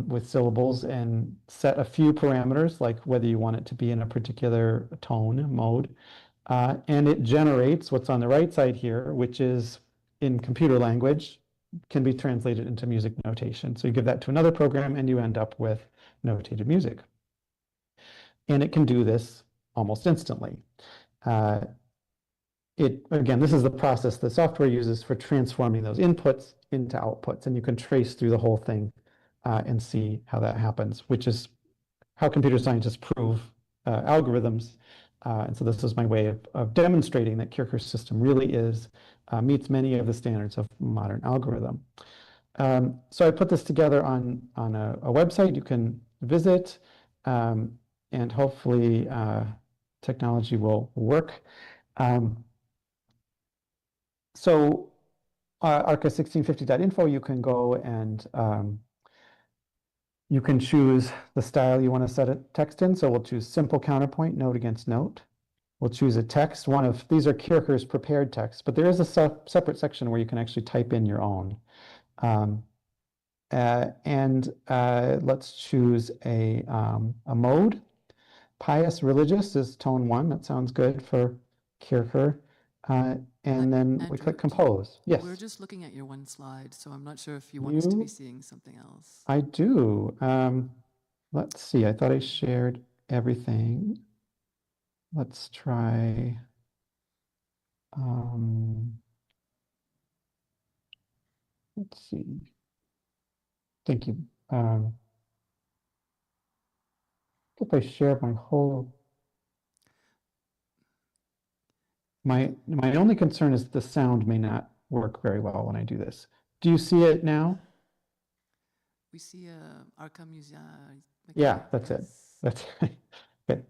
with syllables and set a few parameters, like whether you want it to be in a particular tone, mode, and it generates what's on the right side here, which is in computer language, can be translated into music notation. So you give that to another program and you end up with notated music. And it can do this almost instantly. Again, this is the process the software uses for transforming those inputs into outputs, and you can trace through the whole thing and see how that happens, which is how computer scientists prove algorithms. And so this is my way of demonstrating that Kierkegaard's system really meets many of the standards of modern algorithm. So I put this together on a website you can visit, and hopefully technology will work. So arca1650.info, you can go and you can choose the style you want to set a text in. So we'll choose simple counterpoint, note against note. We'll choose a text. These are Kierkegaard's prepared texts, but there is a separate section where you can actually type in your own. Let's choose a mode. Pious religious is tone 1. That sounds good for Kierkegaard. And then we click compose. Yes. We're just looking at your one slide, so I'm not sure if you want us to be seeing something else. I do. Let's see. I thought I shared everything. Let's try. Let's see. Thank you. If I share my whole, my only concern is the sound may not work very well when I do this. Do you see it now? We see Arca Musa. Yeah, that's it. That's good.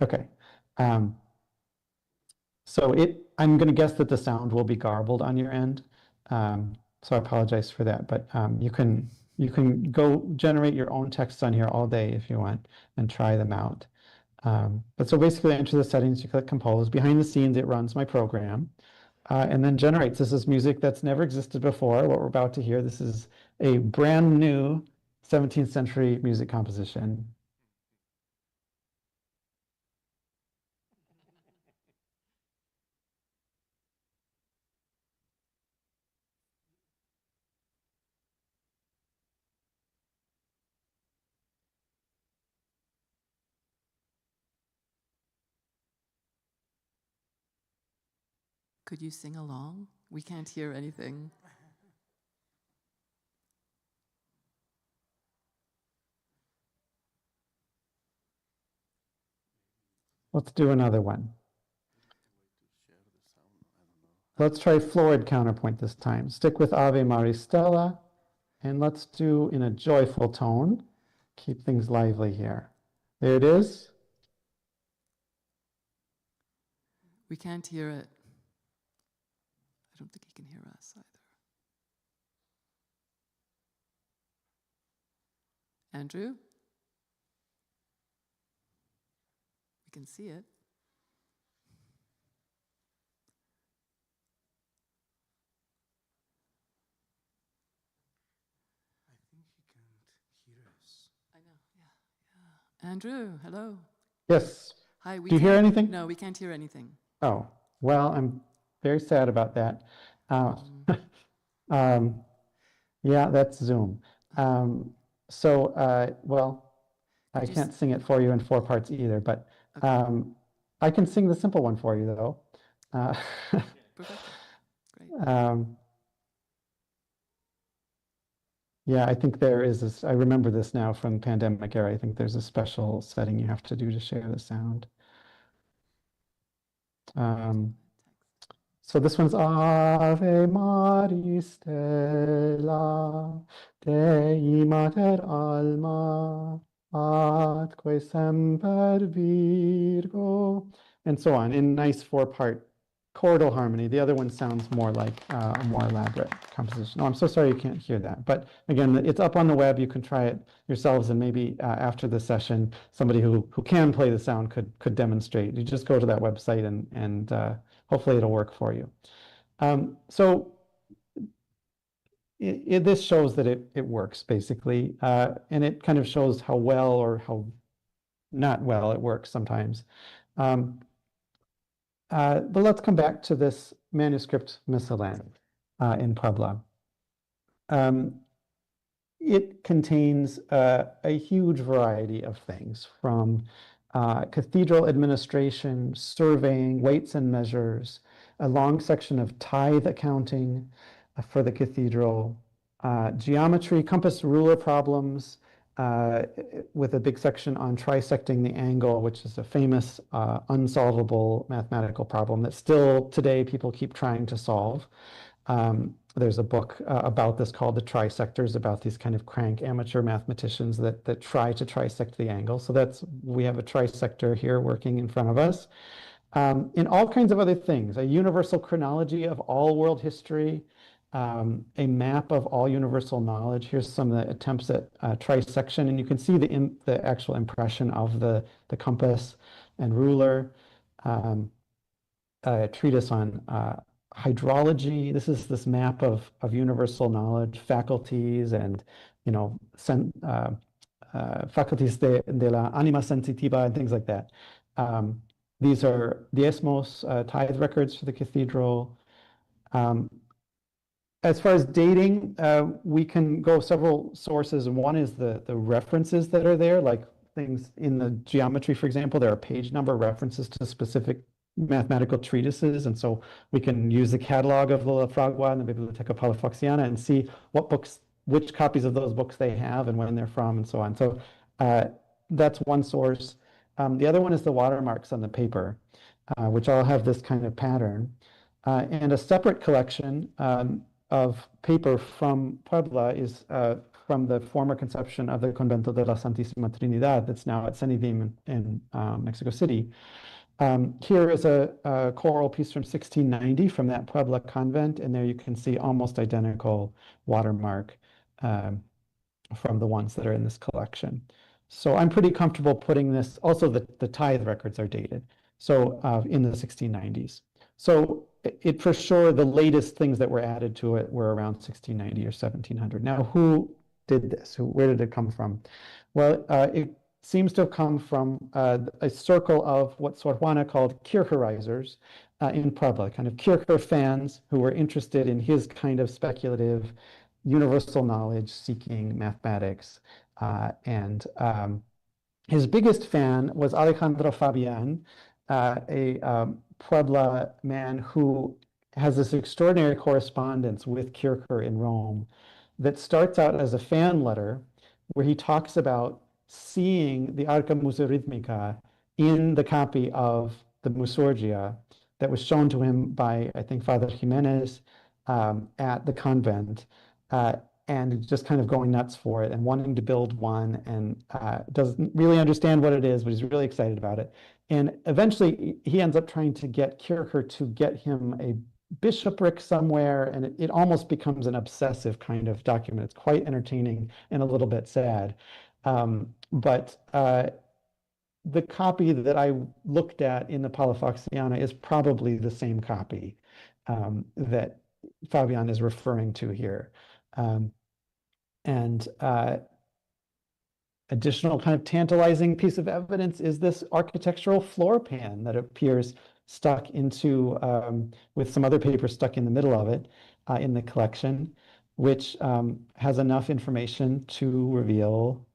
Okay. So I'm going to guess that the sound will be garbled on your end. So I apologize for that, but you can go generate your own texts on here all day if you want and try them out. But so basically enter the settings, you click compose. Behind the scenes, it runs my program and then generates. This is music that's never existed before. What we're about to hear, this is a brand new 17th century music composition. Could you sing along? We can't hear anything. Let's do another one. Let's try florid counterpoint this time. Stick with Ave Maristella, and let's do in a joyful tone. Keep things lively here. There it is. We can't hear it. I don't think he can hear us either. Andrew? We can see it. I think he can't hear us. I know, yeah. Andrew, hello. Yes. Hi, Do you hear anything? No, we can't hear anything. Oh, well, I'm very sad about that. Yeah, that's Zoom. Well, I can't sing it for you in 4 parts either, but Okay. I can sing the simple one for you, though. Perfect. Great. Yeah, I think there is this, I remember this now from pandemic era. I think there's a special setting you have to do to share the sound. So this one's Ave Maristella, Dei Mater Alma, atque semper Virgo, and so on, in nice 4-part chordal harmony. The other one sounds more like a more elaborate composition. Oh, I'm so sorry you can't hear that. But again, it's up on the web. You can try it yourselves, and maybe after the session, somebody who can play the sound could demonstrate. You just go to that website and hopefully it'll work for you. So this shows that it works, basically, and it kind of shows how well or how not well it works sometimes. But let's come back to this manuscript miscellany in Puebla. It contains a huge variety of things, from cathedral administration, surveying, weights and measures, a long section of tithe accounting for the cathedral, geometry, compass ruler problems, with a big section on trisecting the angle, which is a famous unsolvable mathematical problem that still today people keep trying to solve. There's a book about this called The Trisectors, about these kind of crank amateur mathematicians that try to trisect the angle. So we have a trisector here working in front of us. In all kinds of other things, a universal chronology of all world history, a map of all universal knowledge. Here's some of the attempts at trisection, and you can see the actual impression of the compass and ruler. A treatise on hydrology. This is this map of universal knowledge, faculties, and faculties de la anima sensitiva and things like that. These are diezmos, tithe records for the cathedral. As far as dating, we can go several sources. One is the references that are there, like things in the geometry, for example. There are page number references to specific mathematical treatises. And so we can use the catalog of the LAFRAGUA and the Biblioteca Palafoxiana and see what books, which copies of those books they have and when they're from and so on. So that's one source. The other one is the watermarks on the paper, which all have this kind of pattern. And a separate collection of paper from Puebla is from the former conception of the Convento de la Santísima Trinidad that's now at Cenivim in Mexico City. Here is a choral piece from 1690 from that Puebla convent, and there you can see almost identical watermark from the ones that are in this collection. So I'm pretty comfortable putting this, also the tithe records are dated, so in the 1690s. So it for sure, the latest things that were added to it were around 1690 or 1700. Now, who did this? Where did it come from? Well, it seems to have come from a circle of what Sor Juana called Kirchereizers in Puebla, kind of Kircher fans who were interested in his kind of speculative, universal knowledge-seeking mathematics. And his biggest fan was Alejandro Fabian, a Puebla man who has this extraordinary correspondence with Kircher in Rome that starts out as a fan letter where he talks about seeing the Arca Musorhythmica in the copy of the Musorgia that was shown to him by, I think, Father Jimenez at the convent, and just kind of going nuts for it and wanting to build one, and doesn't really understand what it is, but he's really excited about it. And eventually he ends up trying to get Kircher to get him a bishopric somewhere, and it almost becomes an obsessive kind of document. It's quite entertaining and a little bit sad. But the copy that I looked at in the Palafoxiana is probably the same copy that Fabian is referring to here. Additional kind of tantalizing piece of evidence is this architectural floor pan that appears stuck into, with some other paper stuck in the middle of it in the collection, which has enough information to reveal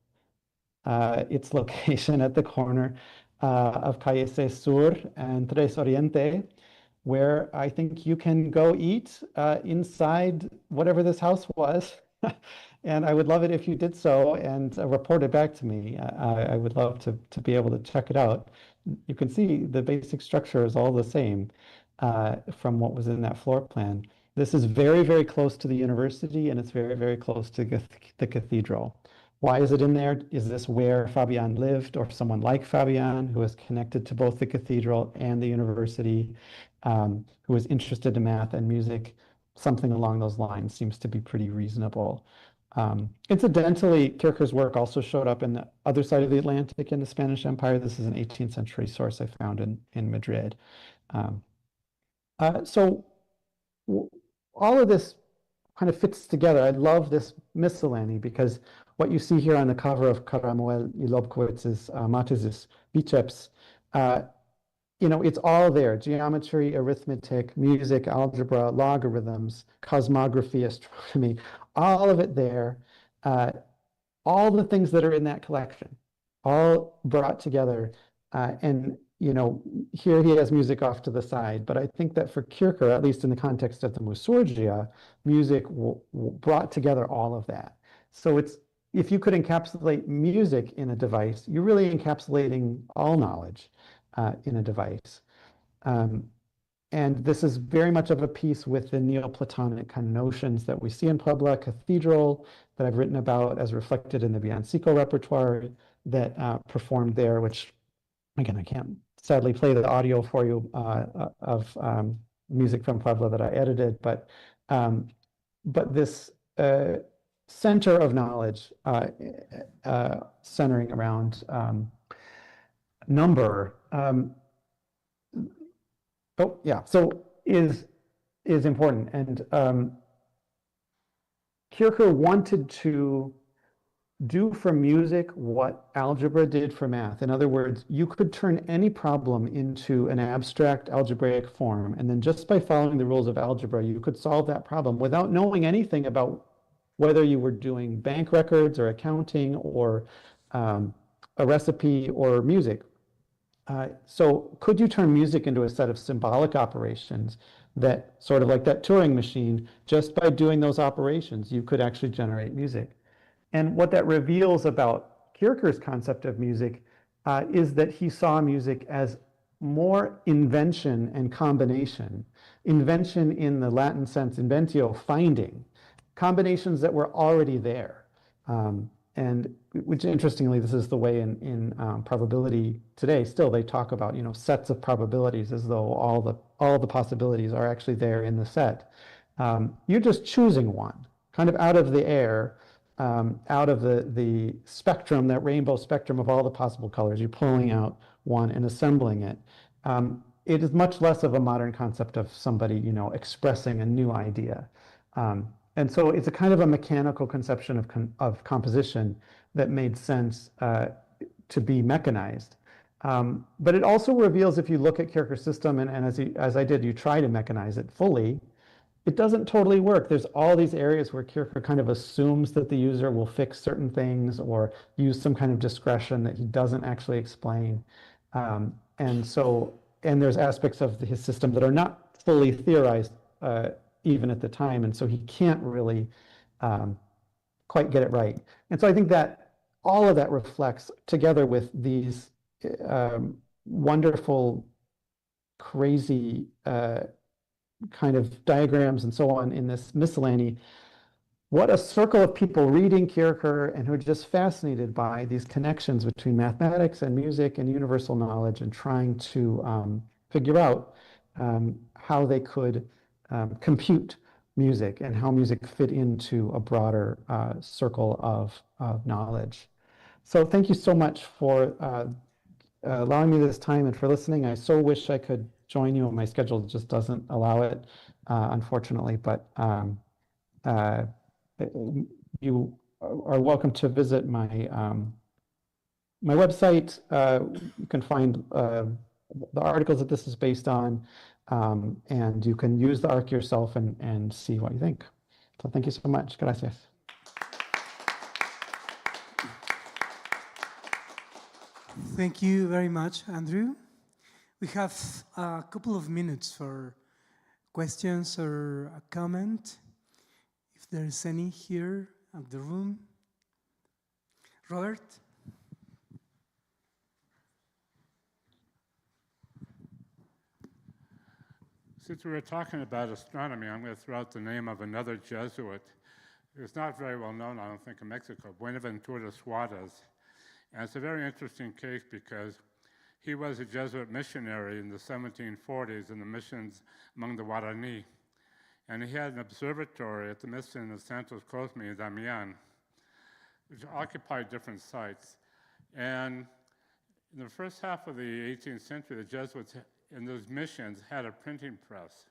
its location at the corner of Calle C Sur and Tres Oriente, where I think you can go eat inside whatever this house was. And I would love it if you did so and report it back to me. I would love to be able to check it out. You can see the basic structure is all the same from what was in that floor plan. This is very, very close to the university, and it's very, very close to the cathedral. Why is it in there? Is this where Fabian lived, or someone like Fabian who is connected to both the cathedral and the university, who was interested in math and music? Something along those lines seems to be pretty reasonable. Incidentally, Kircher's work also showed up in the other side of the Atlantic in the Spanish Empire. This is an 18th century source I found in Madrid. So all of this kind of fits together. I love this miscellany because what you see here on the cover of Caramuel y Lobkowitz's Mathes's Biceps, you know, it's all there: geometry, arithmetic, music, algebra, logarithms, cosmography, astronomy, all of it there. All the things that are in that collection, all brought together. And, you know, here he has music off to the side, but I think that for Kircher, at least in the context of the Musorgia, music brought together all of that. So it's, if you could encapsulate music in a device, you're really encapsulating all knowledge in a device. And this is very much of a piece with the Neoplatonic kind of notions that we see in Puebla Cathedral, that I've written about as reflected in the Villancico repertoire that performed there, which, again, I can't sadly play the audio for you of music from Puebla that I edited, but this center of knowledge centering around number, so is important. And Kircher wanted to do for music what algebra did for math. In other words, you could turn any problem into an abstract algebraic form, and then just by following the rules of algebra, you could solve that problem without knowing anything about whether you were doing bank records or accounting or a recipe or music. So could you turn music into a set of symbolic operations that sort of like that Turing machine, just by doing those operations, you could actually generate music? And what that reveals about Kierkegaard's concept of music is that he saw music as more invention and combination. Invention in the Latin sense, inventio, finding. Combinations that were already there. And which, interestingly, this is the way in probability today. Still, they talk about, you know, sets of probabilities as though all the possibilities are actually there in the set. You're just choosing one, kind of out of the air, out of the spectrum, that rainbow spectrum of all the possible colors. You're pulling out one and assembling it. It is much less of a modern concept of somebody, you know, expressing a new idea. And so it's a kind of a mechanical conception of composition that made sense to be mechanized. But it also reveals, if you look at Kierkegaard's system, and as I did, you try to mechanize it fully, it doesn't totally work. There's all these areas where Kierkegaard kind of assumes that the user will fix certain things or use some kind of discretion that he doesn't actually explain. And there's aspects of his system that are not fully theorized even at the time, and so he can't really quite get it right. And so I think that all of that reflects, together with these wonderful, crazy kind of diagrams and so on in this miscellany, what a circle of people reading Kierkegaard and who are just fascinated by these connections between mathematics and music and universal knowledge, and trying to figure out how they could compute music and how music fit into a broader circle of knowledge. So thank you so much for allowing me this time and for listening. I so wish I could join you, and my schedule just doesn't allow it, unfortunately, but you are welcome to visit my my website. You can find the articles that this is based on, and you can use the ARC yourself and see what you think. So thank you so much. Gracias. Thank you very much, Andrew. We have a couple of minutes for questions or a comment, if there is any here at the room. Robert? Since we were talking about astronomy, I'm going to throw out the name of another Jesuit. It's not very well known, I don't think, in Mexico, Buenaventura Suarez. And it's a very interesting case because he was a Jesuit missionary in the 1740s in the missions among the Guarani. And he had an observatory at the mission of Santos Cosme and Damian, which occupied different sites. And in the first half of the 18th century, the Jesuits in those missions had a printing press.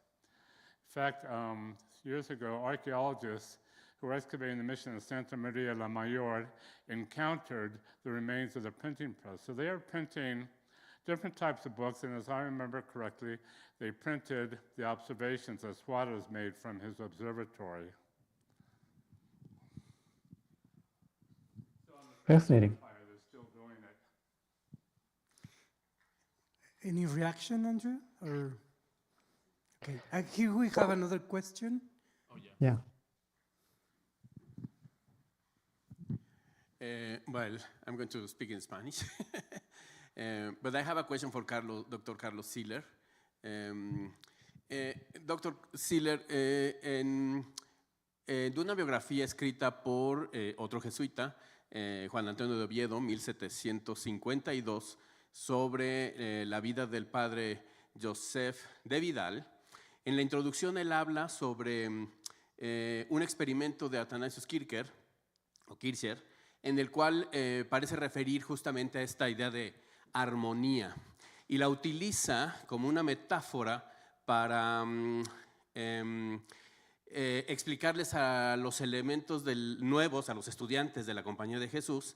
In fact, years ago, archaeologists who were excavating the mission of Santa Maria la Mayor encountered the remains of the printing press. So they are printing different types of books, and as I remember correctly, they printed the observations that Suarez made from his observatory. Fascinating. They're still doing it. Any reaction, Andrew? Or okay, here we have another question. Oh, yeah. Yeah. Well, I'm going to speak in Spanish. But I have a question for Dr. Carlos Siller. Dr. Siller, de una biografía escrita por otro jesuita, Juan Antonio de Oviedo, 1752, sobre la vida del padre Joseph de Vidal. En la introducción él habla sobre un experimento de Athanasius Kircher, en el cual parece referir justamente a esta idea de armonía, y la utiliza como una metáfora para explicarles a los elementos nuevos, a los estudiantes de la Compañía de Jesús,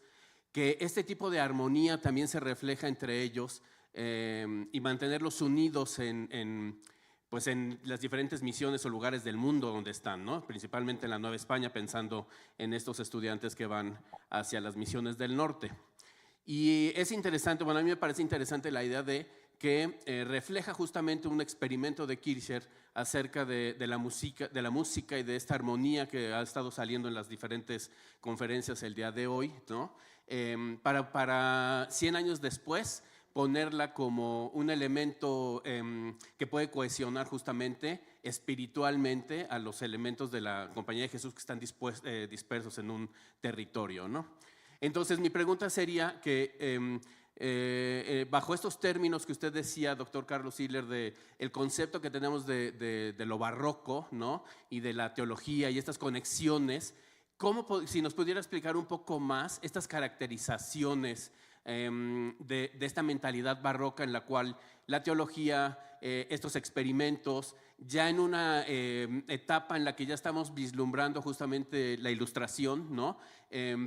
que este tipo de armonía también se refleja entre ellos y mantenerlos unidos en las diferentes misiones o lugares del mundo donde están, ¿no? Principalmente en la Nueva España, pensando en estos estudiantes que van hacia las misiones del norte. Y es interesante, bueno, a mí me parece interesante la idea de que refleja justamente un experimento de Kircher acerca de la música y de esta armonía que ha estado saliendo en las diferentes conferencias el día de hoy, ¿no? Para 100 años después ponerla como un elemento que puede cohesionar justamente espiritualmente a los elementos de la Compañía de Jesús que están dispersos en un territorio, ¿no? Entonces mi pregunta sería que bajo estos términos que usted decía, doctor Carlos Siller, de el concepto que tenemos de lo barroco, ¿no? Y de la teología y estas conexiones, si nos pudiera explicar un poco más estas caracterizaciones de esta mentalidad barroca en la cual la teología, estos experimentos, ya en una etapa en la que ya estamos vislumbrando justamente la ilustración, ¿no?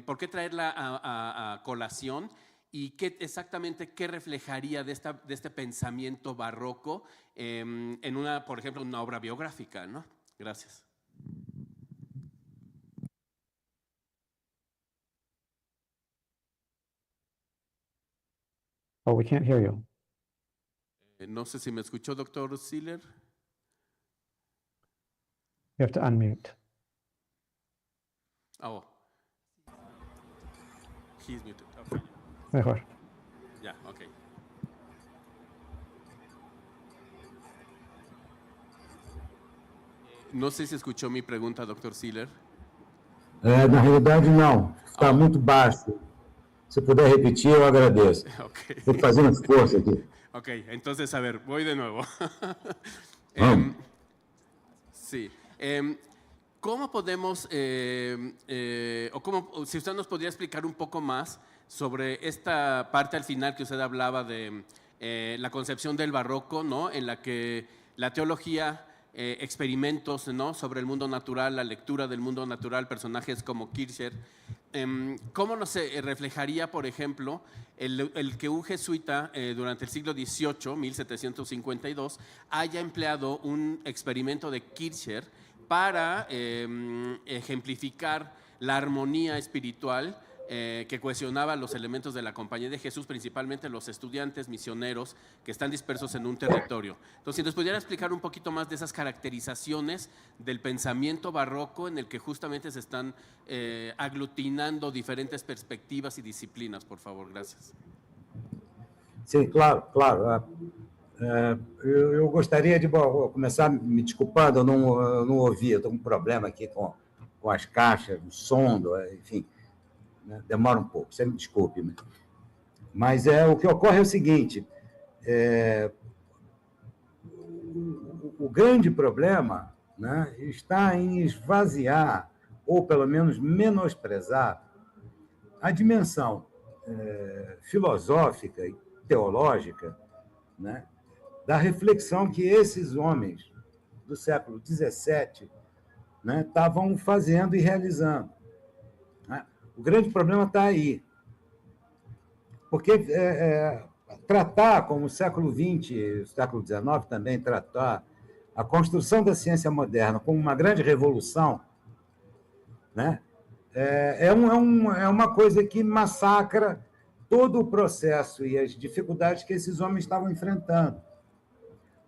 ¿Por qué traerla a colación? ¿Y exactamente qué reflejaría de este pensamiento barroco en por ejemplo, una obra biográfica, ¿no? Gracias. Oh, we can't hear you. No sé si me escuchó, doctor Siller. You have to unmute. Oh. He's muted. Okay. Mejor. Ya, ok. No sé si escuchó mi pregunta, doctor Siller. Na realidade, não. Está muito baixo. Se puder repetir, eu agradeço. Okay. Estou fazendo esforço aqui. Ok, entonces, a ver, voy de nuevo. Sí. ¿Cómo podemos, si usted nos podría explicar un poco más sobre esta parte al final que usted hablaba de la concepción del barroco, ¿no? En la que la teología, experimentos, ¿no? Sobre el mundo natural, la lectura del mundo natural, personajes como Kircher, ¿cómo nos reflejaría, por ejemplo, el que un jesuita durante el siglo XVIII, 1752, haya empleado un experimento de Kircher para ejemplificar la armonía espiritual que cohesionaba los elementos de la Compañía de Jesús, principalmente los estudiantes misioneros que están dispersos en un territorio? Entonces, si nos pudiera explicar un poquito más de esas caracterizaciones del pensamiento barroco en el que justamente se están aglutinando diferentes perspectivas y disciplinas, por favor. Gracias. Sim, claro, claro. Eu gostaria de começar me desculpando, eu não ouvi, eu estou com um problema aqui com as caixas, o som, enfim, né? Demora um pouco, você me desculpe. Mas o que ocorre é o seguinte, o grande problema, né, está em esvaziar, ou pelo menos menosprezar, a dimensão filosófica e teológica, né, da reflexão que esses homens do século XVII, né, estavam fazendo e realizando. Né? O grande problema está aí. Porque tratar, como o século XX, o século XIX também tratar a construção da ciência moderna como uma grande revolução, né, é uma coisa que massacra todo o processo e as dificuldades que esses homens estavam enfrentando.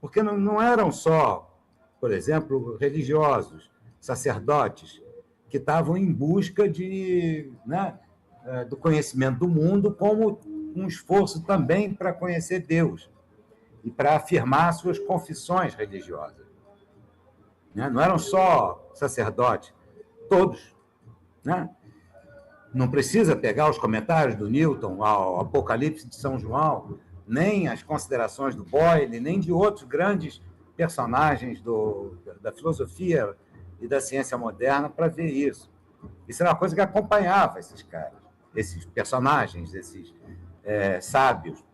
Porque não eram só, por exemplo, religiosos, sacerdotes, que estavam em busca do conhecimento do mundo como um esforço também para conhecer Deus e para afirmar suas confissões religiosas. Não eram só sacerdotes, todos. Né? Não precisa pegar os comentários do Newton ao Apocalipse de São João, nem as considerações do Boyle, nem de outros grandes personagens da filosofia e da ciência moderna para ver isso. Isso era uma coisa que acompanhava esses caras, esses personagens, esses sábios,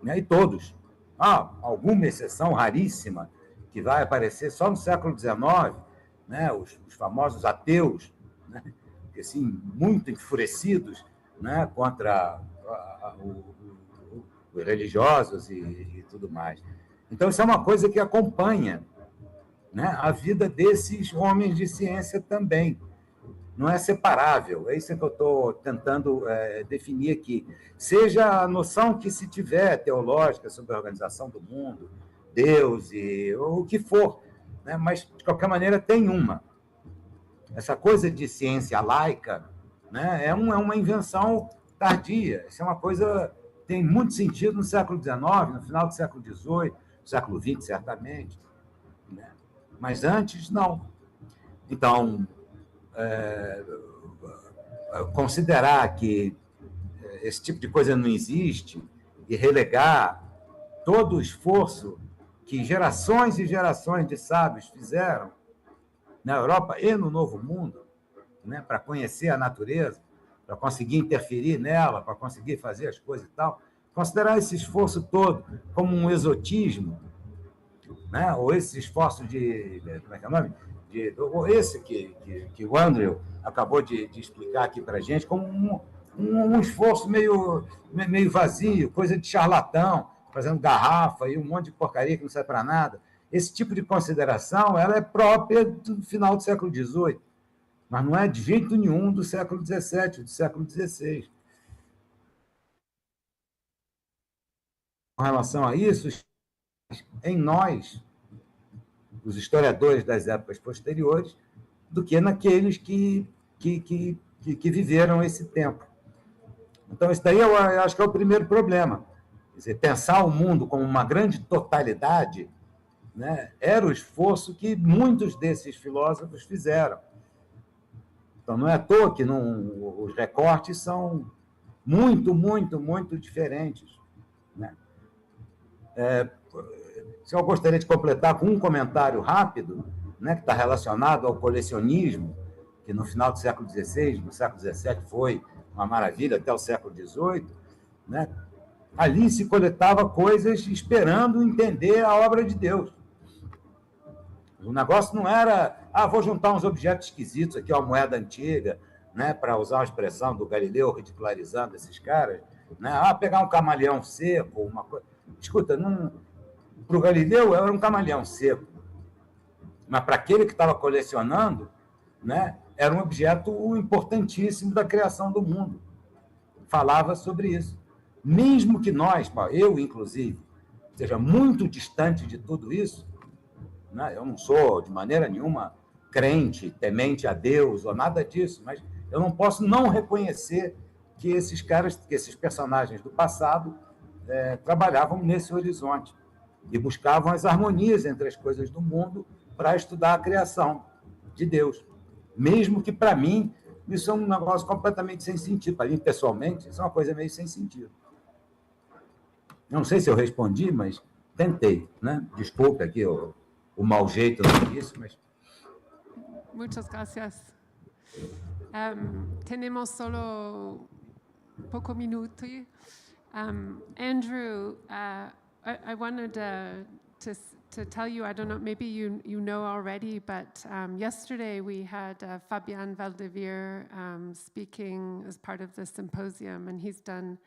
né? E todos. Alguma exceção raríssima que vai aparecer só no século XIX, né? Os famosos ateus, né? Assim, muito enfurecidos, né? Contra os religiosos e tudo mais. Então, isso é uma coisa que acompanha, né, a vida desses homens de ciência também. não é separável. É isso que eu estou tentando definir aqui. Seja a noção que se tiver teológica sobre a organização do mundo, Deus e ou o que for, né? Mas, de qualquer maneira, tem uma. Essa coisa de ciência laica, né, é uma invenção tardia. Isso é uma coisa que tem muito sentido no século XIX, no final do século XVIII, no século XX, certamente. Né? Mas antes, não. Então, considerar que esse tipo de coisa não existe e relegar todo o esforço que gerações e gerações de sábios fizeram na Europa e no Novo Mundo, né, para conhecer a natureza, para conseguir interferir nela, para conseguir fazer as coisas e tal, considerar esse esforço todo como um exotismo, né, ou esse esforço de como é que é o nome? Ou esse que o Andrew acabou de explicar aqui para a gente, como um esforço meio vazio, coisa de charlatão, fazendo garrafa e um monte de porcaria que não serve para nada. Esse tipo de consideração ela é própria do final do século XVIII, mas não é de jeito nenhum do século XVII, do século XVI. Com relação a isso, em nós, os historiadores das épocas posteriores, do que naqueles que viveram esse tempo. Então, isso daí eu acho que é o primeiro problema. Quer dizer, pensar o mundo como uma grande totalidade, né, era o esforço que muitos desses filósofos fizeram. Então, não é à toa que os recortes são muito, muito, muito diferentes. Né? Se eu gostaria de completar com um comentário rápido, né, que está relacionado ao colecionismo, que no final do século XVI, no século XVII foi uma maravilha, até o século XVIII, né? Ali se coletava coisas esperando entender a obra de Deus. O negócio não era, vou juntar uns objetos esquisitos aqui, uma moeda antiga, né, para usar a expressão do Galileu ridicularizando esses caras, né? Pegar um camaleão seco, uma coisa. Escuta, para o Galileu era um camaleão seco, mas para aquele que estava colecionando, né, era um objeto importantíssimo da criação do mundo. Falava sobre isso. Mesmo que nós, eu inclusive, seja muito distante de tudo isso, né, eu não sou de maneira nenhuma crente, temente a Deus ou nada disso, mas eu não posso não reconhecer que esses caras, que esses personagens do passado trabalhavam nesse horizonte e buscavam as harmonias entre as coisas do mundo para estudar a criação de Deus. Mesmo que, para mim, isso é um negócio completamente sem sentido. Para mim, pessoalmente, isso é uma coisa meio sem sentido. Não sei se eu respondi, mas tentei. Né? Desculpe aqui o mau jeito no início, mas... Muchas gracias. Tenemos solo poco minuto. Andrew, I wanted to tell you, I don't know, maybe you know already, but yesterday we had Fabian Valdevir speaking as part of the symposium, and he's done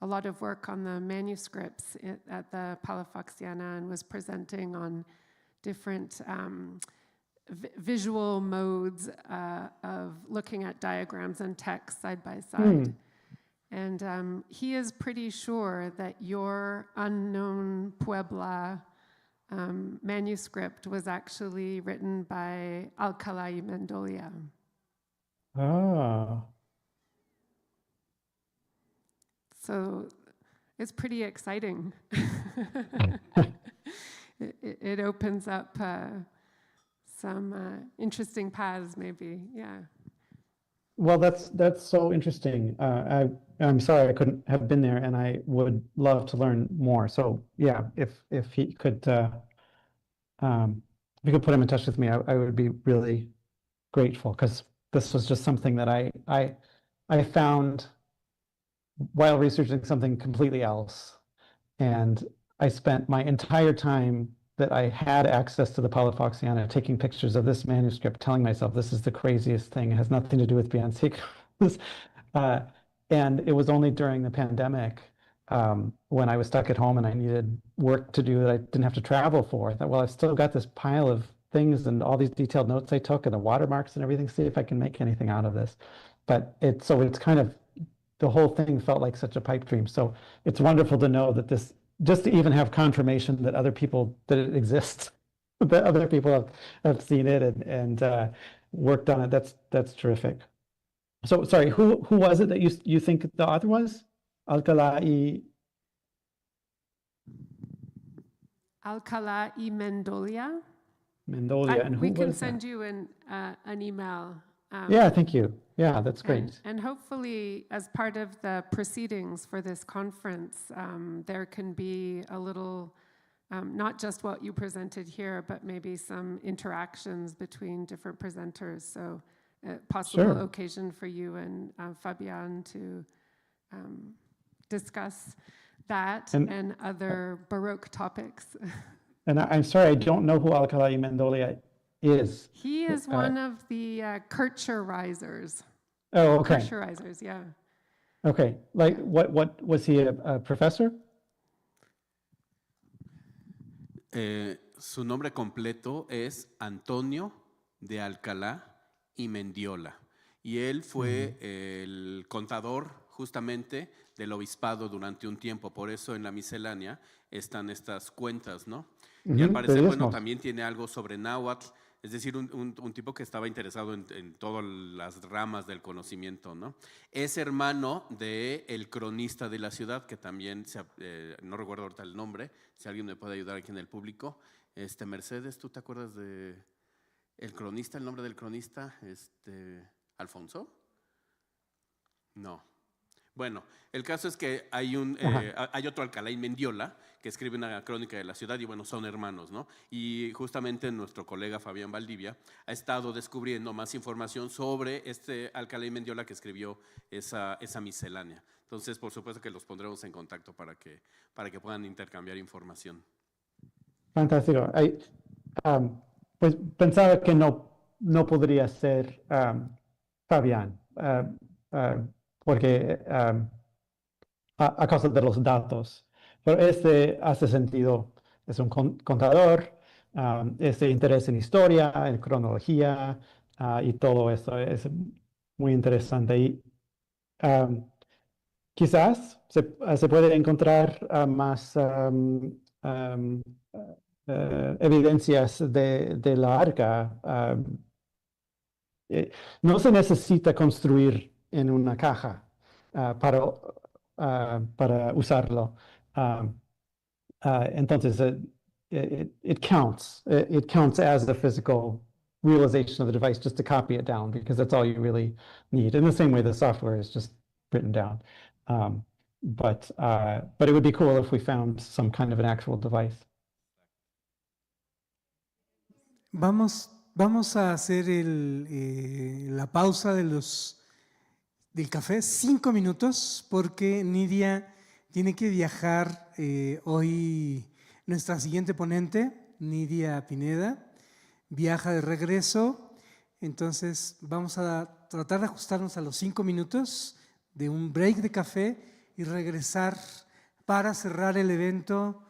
a lot of work on the manuscripts at the Palafoxiana and was presenting on different visual modes of looking at diagrams and text side by side. And he is pretty sure that your unknown Puebla manuscript was actually written by Alcalá y Mendolia. Ah. So it's pretty exciting. It opens up some interesting paths, maybe. Yeah. Well, that's so interesting. I'm sorry I couldn't have been there, and I would love to learn more. So yeah, if he could, if you could put him in touch with me, I would be really grateful, because this was just something that I found while researching something completely else, and I spent my entire time that I had access to the Palafoxiana taking pictures of this manuscript, telling myself this is the craziest thing. It has nothing to do with Beyonce. And it was only during the pandemic when I was stuck at home and I needed work to do that I didn't have to travel for. I thought, well, I've still got this pile of things and all these detailed notes I took and the watermarks and everything, see if I can make anything out of this. But it's kind of, the whole thing felt like such a pipe dream. So it's wonderful to know that this, just to even have confirmation that other people, that it exists, that other people have seen it and worked on it. That's terrific. So sorry, who was it that you think the author was? Alcalá y Mendolia. Mendolia, and who we can was send that? you an email. Yeah, thank you. Yeah, that's great. And hopefully, as part of the proceedings for this conference, there can be a little, not just what you presented here, but maybe some interactions between different presenters. So a possible Sure. occasion for you and Fabian to discuss that and other Baroque topics. And I'm sorry, I don't know who Alcalá y Mendolia is. He is one of the Kirchereisers. Oh, okay. Kirchereisers, yeah. Okay, like what was he a professor? Su nombre completo es Antonio de Alcalá y Mendiola. Y él fue el contador justamente del obispado durante un tiempo. Por eso en la miscelánea están estas cuentas, ¿no? Y al parecer, bueno, también tiene algo sobre náhuatl. Es decir, un tipo que estaba interesado en todas las ramas del conocimiento, ¿no? Es hermano del cronista de la ciudad, que también, no recuerdo ahorita el nombre, si alguien me puede ayudar aquí en el público. Mercedes, ¿tú te acuerdas de el cronista, el nombre del cronista? ¿Alfonso? No. Bueno, el caso es que hay otro Alcalá y Mendiola que escribe una crónica de la ciudad y bueno, son hermanos, ¿no? Y justamente nuestro colega Fabián Valdivia ha estado descubriendo más información sobre este Alcalá y Mendiola que escribió esa miscelánea. Entonces, por supuesto que los pondremos en contacto para que puedan intercambiar información. Fantástico. Pues pensaba que no podría ser Fabián, porque a causa de los datos. Pero hace sentido, es un contador, interés en historia, en cronología y todo eso es muy interesante. Y quizás se puede encontrar más evidencias de la arca. No se necesita construir en una caja para usarlo. Entonces, it counts. It counts as a physical realization of the device just to copy it down because that's all you really need. In the same way, the software is just written down. But it would be cool if we found some kind of an actual device. Vamos a hacer la pausa del café, 5 minutos, porque Nidia tiene que viajar hoy. Nuestra siguiente ponente, Nidia Pineda, viaja de regreso. Entonces vamos a tratar de ajustarnos a los 5 minutos de un break de café y regresar para cerrar el evento,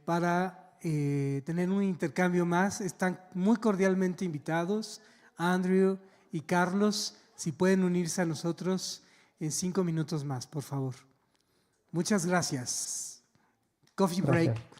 para tener un intercambio más. Están muy cordialmente invitados Andrew y Carlos, si pueden unirse a nosotros en 5 minutos más, por favor. Muchas gracias. Coffee break. Gracias.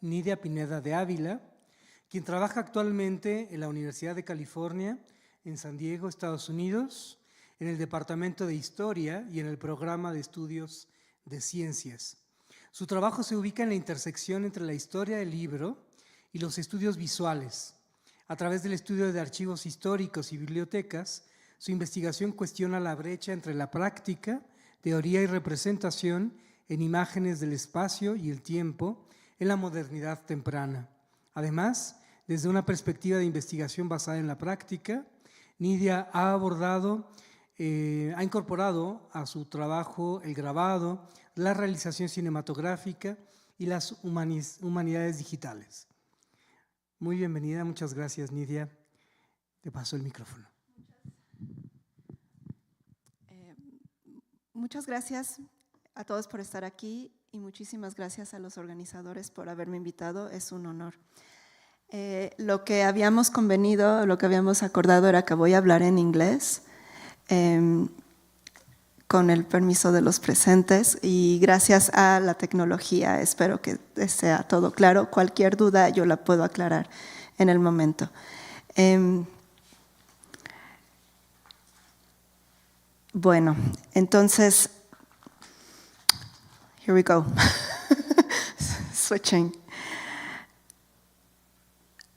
Nidia Pineda de Ávila, quien trabaja actualmente en la Universidad de California, en San Diego, Estados Unidos, en el Departamento de Historia y en el Programa de Estudios de Ciencias. Su trabajo se ubica en la intersección entre la historia del libro y los estudios visuales. A través del estudio de archivos históricos y bibliotecas, su investigación cuestiona la brecha entre la práctica, teoría y representación en imágenes del espacio y el tiempo en la modernidad temprana. Además, desde una perspectiva de investigación basada en la práctica, Nidia ha incorporado a su trabajo el grabado, la realización cinematográfica y las humanidades digitales. Muy bienvenida, muchas gracias, Nidia. Te paso el micrófono. Muchas gracias a todos por estar aquí y muchísimas gracias a los organizadores por haberme invitado. Es un honor. Lo que habíamos convenido, lo que habíamos acordado era que voy a hablar en inglés, con el permiso de los presentes, y gracias a la tecnología espero que sea todo claro. Cualquier duda yo la puedo aclarar en el momento. Bueno, entonces, here we go. Switching.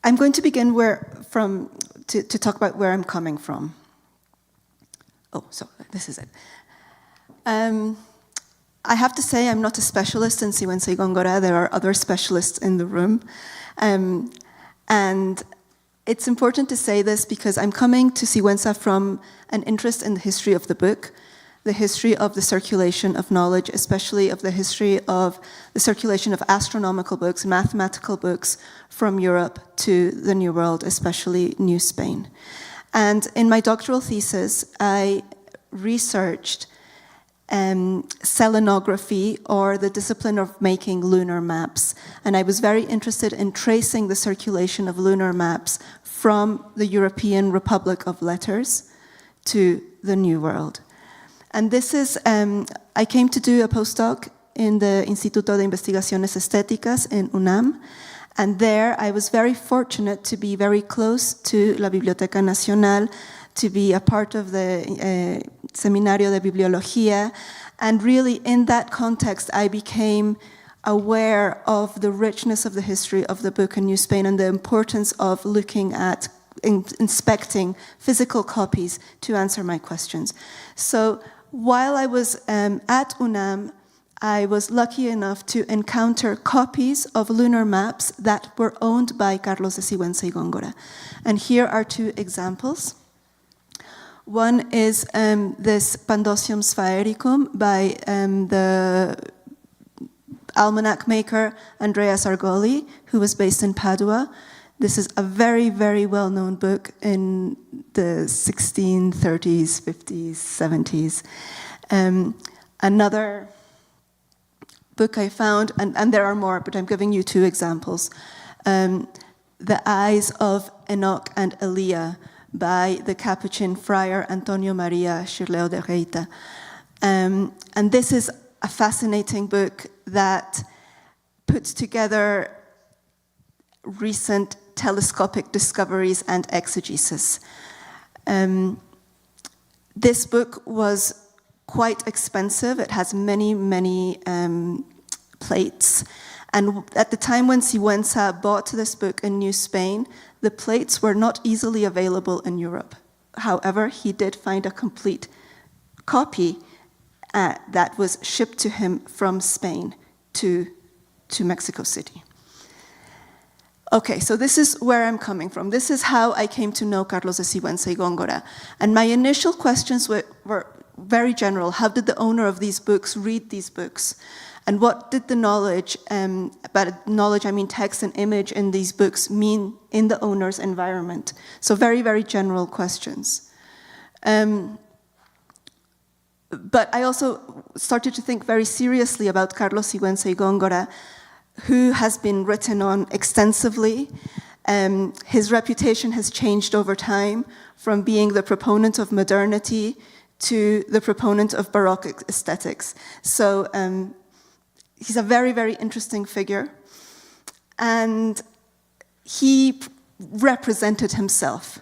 I'm going to begin to talk about where I'm coming from. Oh, so this is it. I have to say I'm not a specialist in Sigüenza y Góngora. There are other specialists in the room. And it's important to say this because I'm coming to Sigüenza from an interest in the history of the book, the history of the circulation of knowledge, especially of the history of the circulation of astronomical books, mathematical books from Europe to the New World, especially New Spain. And in my doctoral thesis, I researched selenography, or the discipline of making lunar maps. And I was very interested in tracing the circulation of lunar maps from the European Republic of Letters to the New World. And this is, I came to do a postdoc in the Instituto de Investigaciones Estéticas in UNAM, and there I was very fortunate to be very close to la Biblioteca Nacional, to be a part of the Seminario de Bibliología, and really in that context I became aware of the richness of the history of the book in New Spain and the importance of looking at inspecting physical copies to answer my questions. So while I was at UNAM, I was lucky enough to encounter copies of lunar maps that were owned by Carlos de Sigüenza y Góngora. And here are two examples. One is this Pandosium Sphaericum by the almanac maker Andreas Argoli, who was based in Padua. This is a very, very well-known book in the 1630s, 50s, 70s. Another book I found, and there are more, but I'm giving you two examples. The Eyes of Enoch and Elia by the Capuchin friar Antonio Maria Schirleo de Reita. And this is a fascinating book that puts together recent telescopic discoveries and exegesis. This book was quite expensive. It has many, many plates. And at the time when Sigüenza bought this book in New Spain, the plates were not easily available in Europe. However, he did find a complete copy that was shipped to him from Spain to Mexico City. Okay, so this is where I'm coming from. This is how I came to know Carlos de Sigüenza y Góngora. And my initial questions were very general. How did the owner of these books read these books? And what did the knowledge, by knowledge I mean text and image in these books, mean in the owner's environment? So very, very general questions. But I also started to think very seriously about Carlos Sigüenza y Góngora, who has been written on extensively. His reputation has changed over time from being the proponent of modernity to the proponent of Baroque aesthetics. So he's a very, very interesting figure. And he represented himself.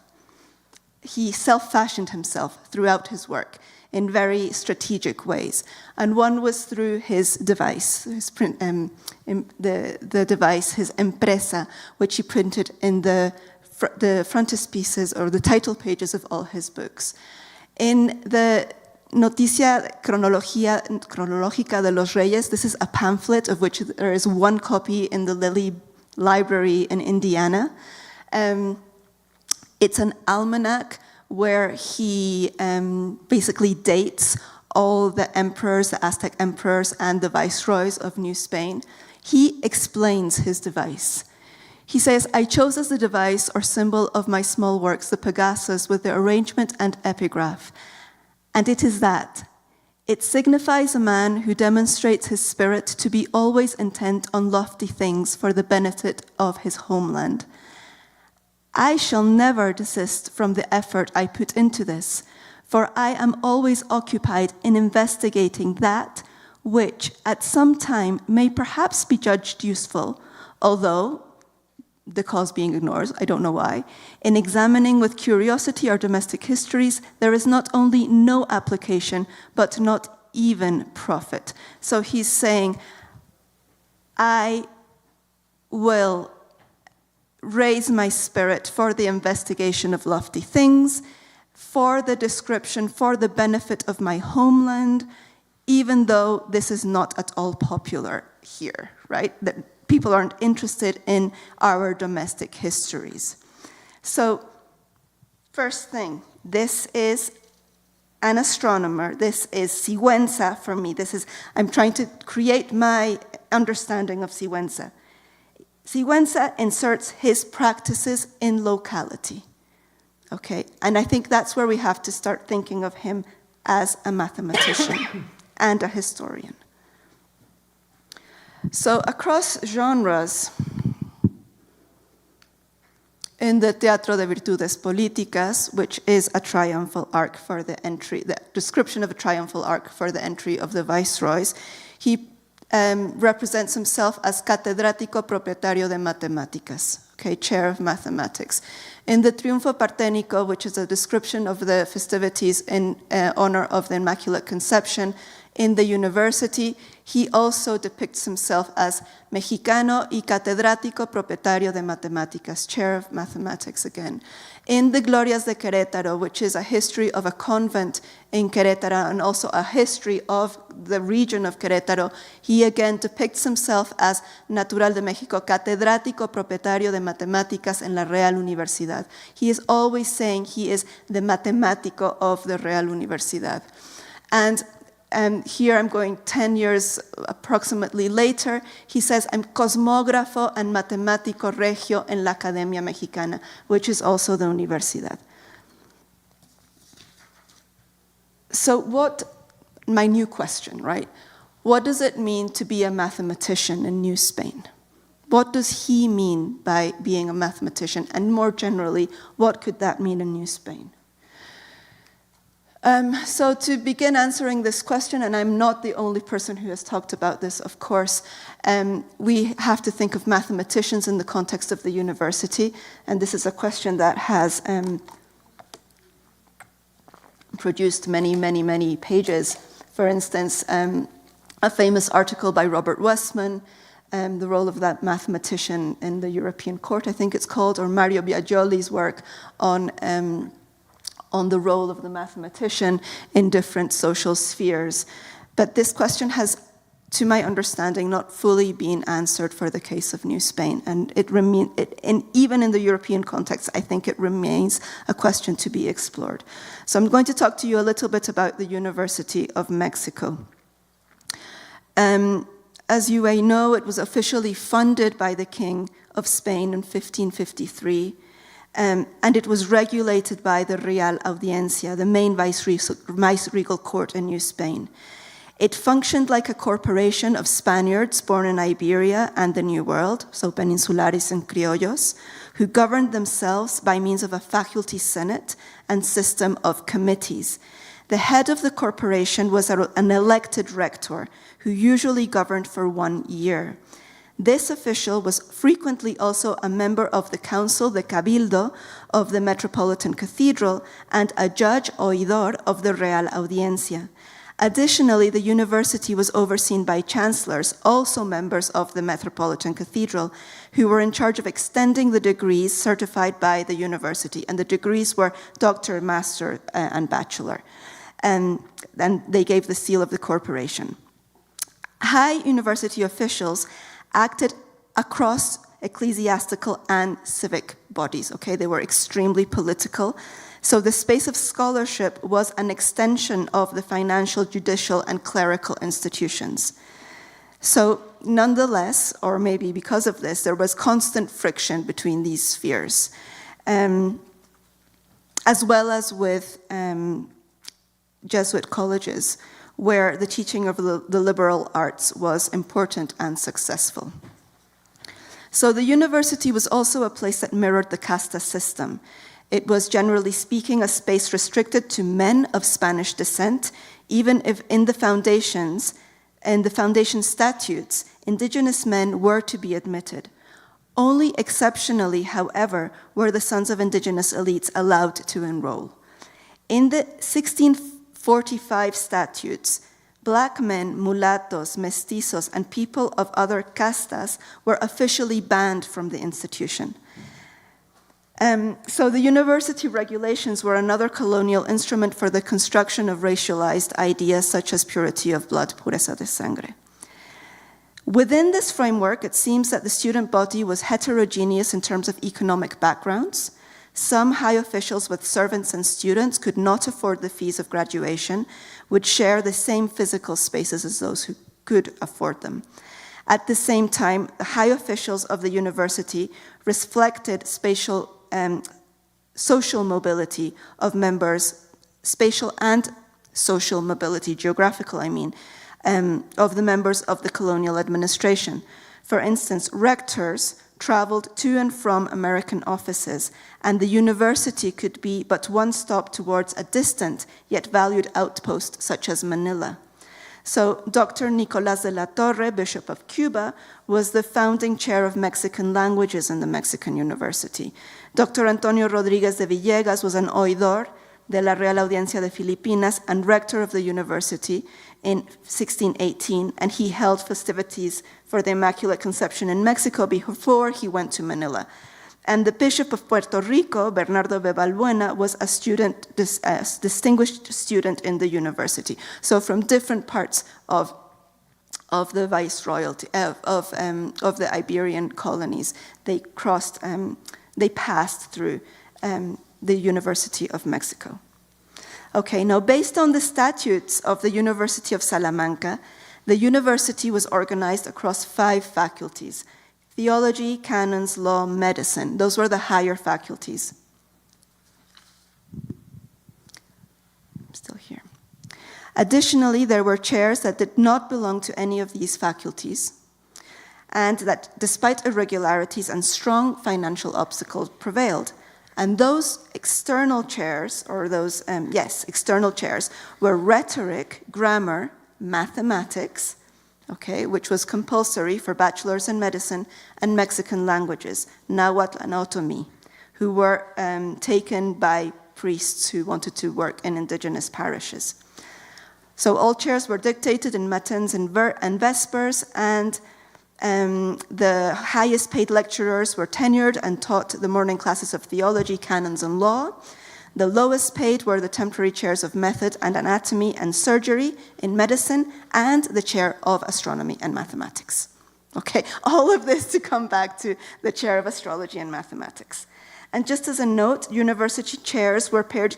He self-fashioned himself throughout his work in very strategic ways. And one was through his device, the device, his empresa, which he printed in the frontispieces or the title pages of all his books. In the Noticia Cronológica de los Reyes, this is a pamphlet of which there is one copy in the Lilly Library in Indiana. It's an almanac where he basically dates all the emperors, the Aztec emperors, and the viceroys of New Spain. He explains his device. He says, I chose as the device or symbol of my small works the Pegasus with the arrangement and epigraph. And it is that. It signifies a man who demonstrates his spirit to be always intent on lofty things for the benefit of his homeland. I shall never desist from the effort I put into this, for I am always occupied in investigating that which at some time may perhaps be judged useful, although, the cause being ignored, I don't know why, in examining with curiosity our domestic histories, there is not only no application, but not even profit. So he's saying, I will raise my spirit for the investigation of lofty things, for the description, for the benefit of my homeland, even though this is not at all popular here, right? That people aren't interested in our domestic histories. So, first thing, this is an astronomer. This is Sigüenza for me. I'm trying to create my understanding of Sigüenza. Sigüenza inserts his practices in locality, okay? And I think that's where we have to start thinking of him as a mathematician and a historian. So across genres, in the Teatro de Virtudes Políticas, which is a triumphal arc for the entry, the description of a triumphal arc for the entry of the viceroys, he represents himself as catedrático propietario de matemáticas, okay, chair of mathematics. In the Triunfo Parténico, which is a description of the festivities in honor of the Immaculate Conception in the university, he also depicts himself as mexicano y catedrático propietario de matemáticas, chair of mathematics again. In the Glorias de Querétaro, which is a history of a convent in Querétaro and also a history of the region of Querétaro, he again depicts himself as natural de México, catedrático propietario de matemáticas en la Real Universidad. He is always saying he is the matemático of the Real Universidad. And here I'm going 10 years approximately later, he says, I'm cosmógrafo and matemático regio en la Academia Mexicana, which is also the Universidad. So my new question, right? What does it mean to be a mathematician in New Spain? What does he mean by being a mathematician? And more generally, what could that mean in New Spain? So to begin answering this question, and I'm not the only person who has talked about this, of course, we have to think of mathematicians in the context of the university, and this is a question that has produced many, many, many pages. For instance, a famous article by Robert Westman, the role of that mathematician in the European Court, I think it's called, or Mario Biagioli's work on the role of the mathematician in different social spheres. But this question has, to my understanding, not fully been answered for the case of New Spain. And even in the European context, I think it remains a question to be explored. So I'm going to talk to you a little bit about the University of Mexico. As you may know, it was officially funded by the King of Spain in 1553. And it was regulated by the Real Audiencia, the main viceregal court in New Spain. It functioned like a corporation of Spaniards born in Iberia and the New World, so peninsulares and criollos, who governed themselves by means of a faculty senate and system of committees. The head of the corporation was an elected rector who usually governed for 1 year. This official was frequently also a member of the council, the cabildo, of the Metropolitan Cathedral, and a judge oidor of the Real Audiencia. Additionally, the university was overseen by chancellors, also members of the Metropolitan Cathedral, who were in charge of extending the degrees certified by the university. And the degrees were doctor, master, and bachelor. And they gave the seal of the corporation. High university officials acted across ecclesiastical and civic bodies, okay? They were extremely political. So the space of scholarship was an extension of the financial, judicial, and clerical institutions. So nonetheless, or maybe because of this, there was constant friction between these spheres, as well as with Jesuit colleges, where the teaching of the liberal arts was important and successful. So the university was also a place that mirrored the casta system. It was, generally speaking, a space restricted to men of Spanish descent, even if in the foundation statutes, indigenous men were to be admitted. Only exceptionally, however, were the sons of indigenous elites allowed to enroll. In the 1645 statutes, Black men, mulattos, mestizos, and people of other castas were officially banned from the institution. So the university regulations were another colonial instrument for the construction of racialized ideas such as purity of blood, pureza de sangre. Within this framework, it seems that the student body was heterogeneous in terms of economic backgrounds. Some high officials with servants and students could not afford the fees of graduation, would share the same physical spaces as those who could afford them. At the same time, the high officials of the university reflected social mobility of members, spatial and social mobility, geographical, I mean, of the members of the colonial administration. For instance, rectors traveled to and from American offices, and the university could be but one stop towards a distant yet valued outpost such as Manila. So Dr. Nicolás de la Torre, Bishop of Cuba, was the founding chair of Mexican languages in the Mexican University. Dr. Antonio Rodríguez de Villegas was an oidor de la Real Audiencia de Filipinas and rector of the university in 1618, and he held festivities for the Immaculate Conception in Mexico before he went to Manila. And the Bishop of Puerto Rico, Bernardo de Balbuena, was a distinguished student in the university. So from different parts of the viceroyalty, of the Iberian colonies, they passed through the University of Mexico. Okay, now based on the statutes of the University of Salamanca, the university was organized across 5 faculties: theology, canons, law, medicine. Those were the higher faculties. I'm still here. Additionally, there were chairs that did not belong to any of these faculties, and that despite irregularities and strong financial obstacles prevailed. And those external chairs, or those, external chairs, were rhetoric, grammar, mathematics, okay, which was compulsory for bachelors in medicine, and Mexican languages, Nahuatl and Otomi, who were taken by priests who wanted to work in indigenous parishes. So all chairs were dictated in matins and vespers, and the highest paid lecturers were tenured and taught the morning classes of theology, canons, and law. The lowest paid were the temporary chairs of method and anatomy and surgery in medicine, and the chair of astronomy and mathematics. Okay, all of this to come back to the chair of astrology and mathematics. And just as a note, university chairs were paid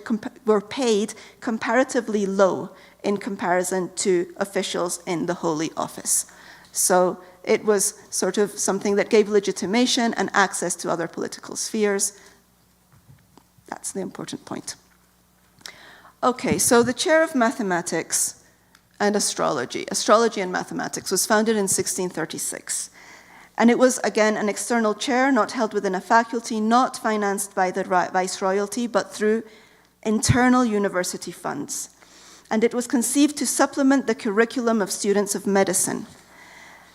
comparatively low in comparison to officials in the Holy Office. So it was sort of something that gave legitimation and access to other political spheres. That's the important point. Okay, so the chair of mathematics and astrology and mathematics, was founded in 1636. And it was, again, an external chair, not held within a faculty, not financed by the viceroyalty, but through internal university funds. And it was conceived to supplement the curriculum of students of medicine.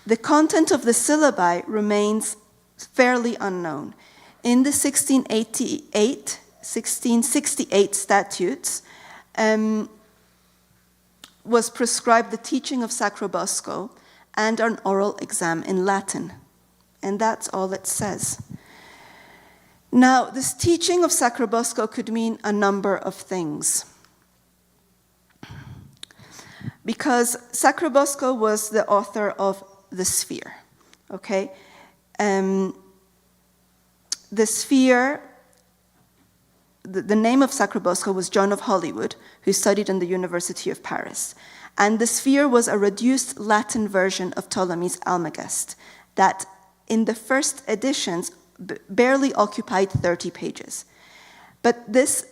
The content of the syllabi remains fairly unknown. In the 1668 statutes was prescribed the teaching of Sacrobosco and an oral exam in Latin. And that's all it says. Now, this teaching of Sacrobosco could mean a number of things. Because Sacrobosco was the author of the Sphere, okay? The Sphere, the name of Sacrobosco was John of Hollywood, who studied in the University of Paris. And the Sphere was a reduced Latin version of Ptolemy's Almagest that in the first editions barely occupied 30 pages. But this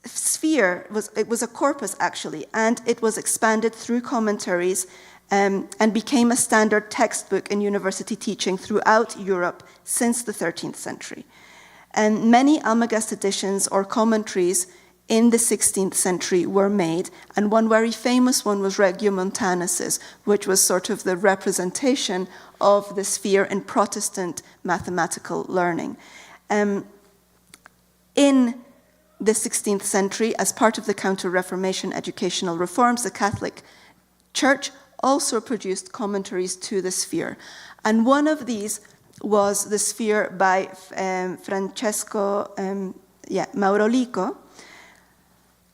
Sphere was a corpus actually, and it was expanded through commentaries and became a standard textbook in university teaching throughout Europe since the 13th century. And many Almagest editions or commentaries in the 16th century were made, and one very famous one was Regiomontanus's, which was sort of the representation of the Sphere in Protestant mathematical learning. In the 16th century, as part of the Counter-Reformation educational reforms, the Catholic Church also produced commentaries to the Sphere. And one of these was the Sphere by Francesco Maurolico,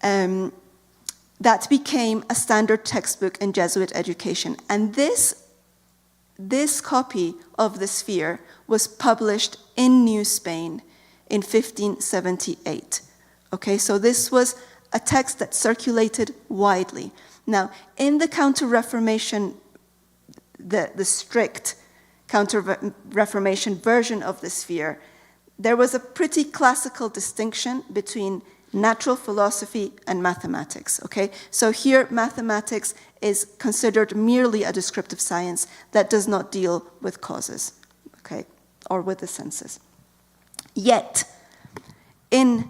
that became a standard textbook in Jesuit education. And this copy of the Sphere was published in New Spain in 1578. Okay, so this was a text that circulated widely. Now, in the Counter-Reformation, the strict Counter-Reformation version of the Sphere, there was a pretty classical distinction between natural philosophy and mathematics, okay? So here, mathematics is considered merely a descriptive science that does not deal with causes, okay, or with the senses. Yet, in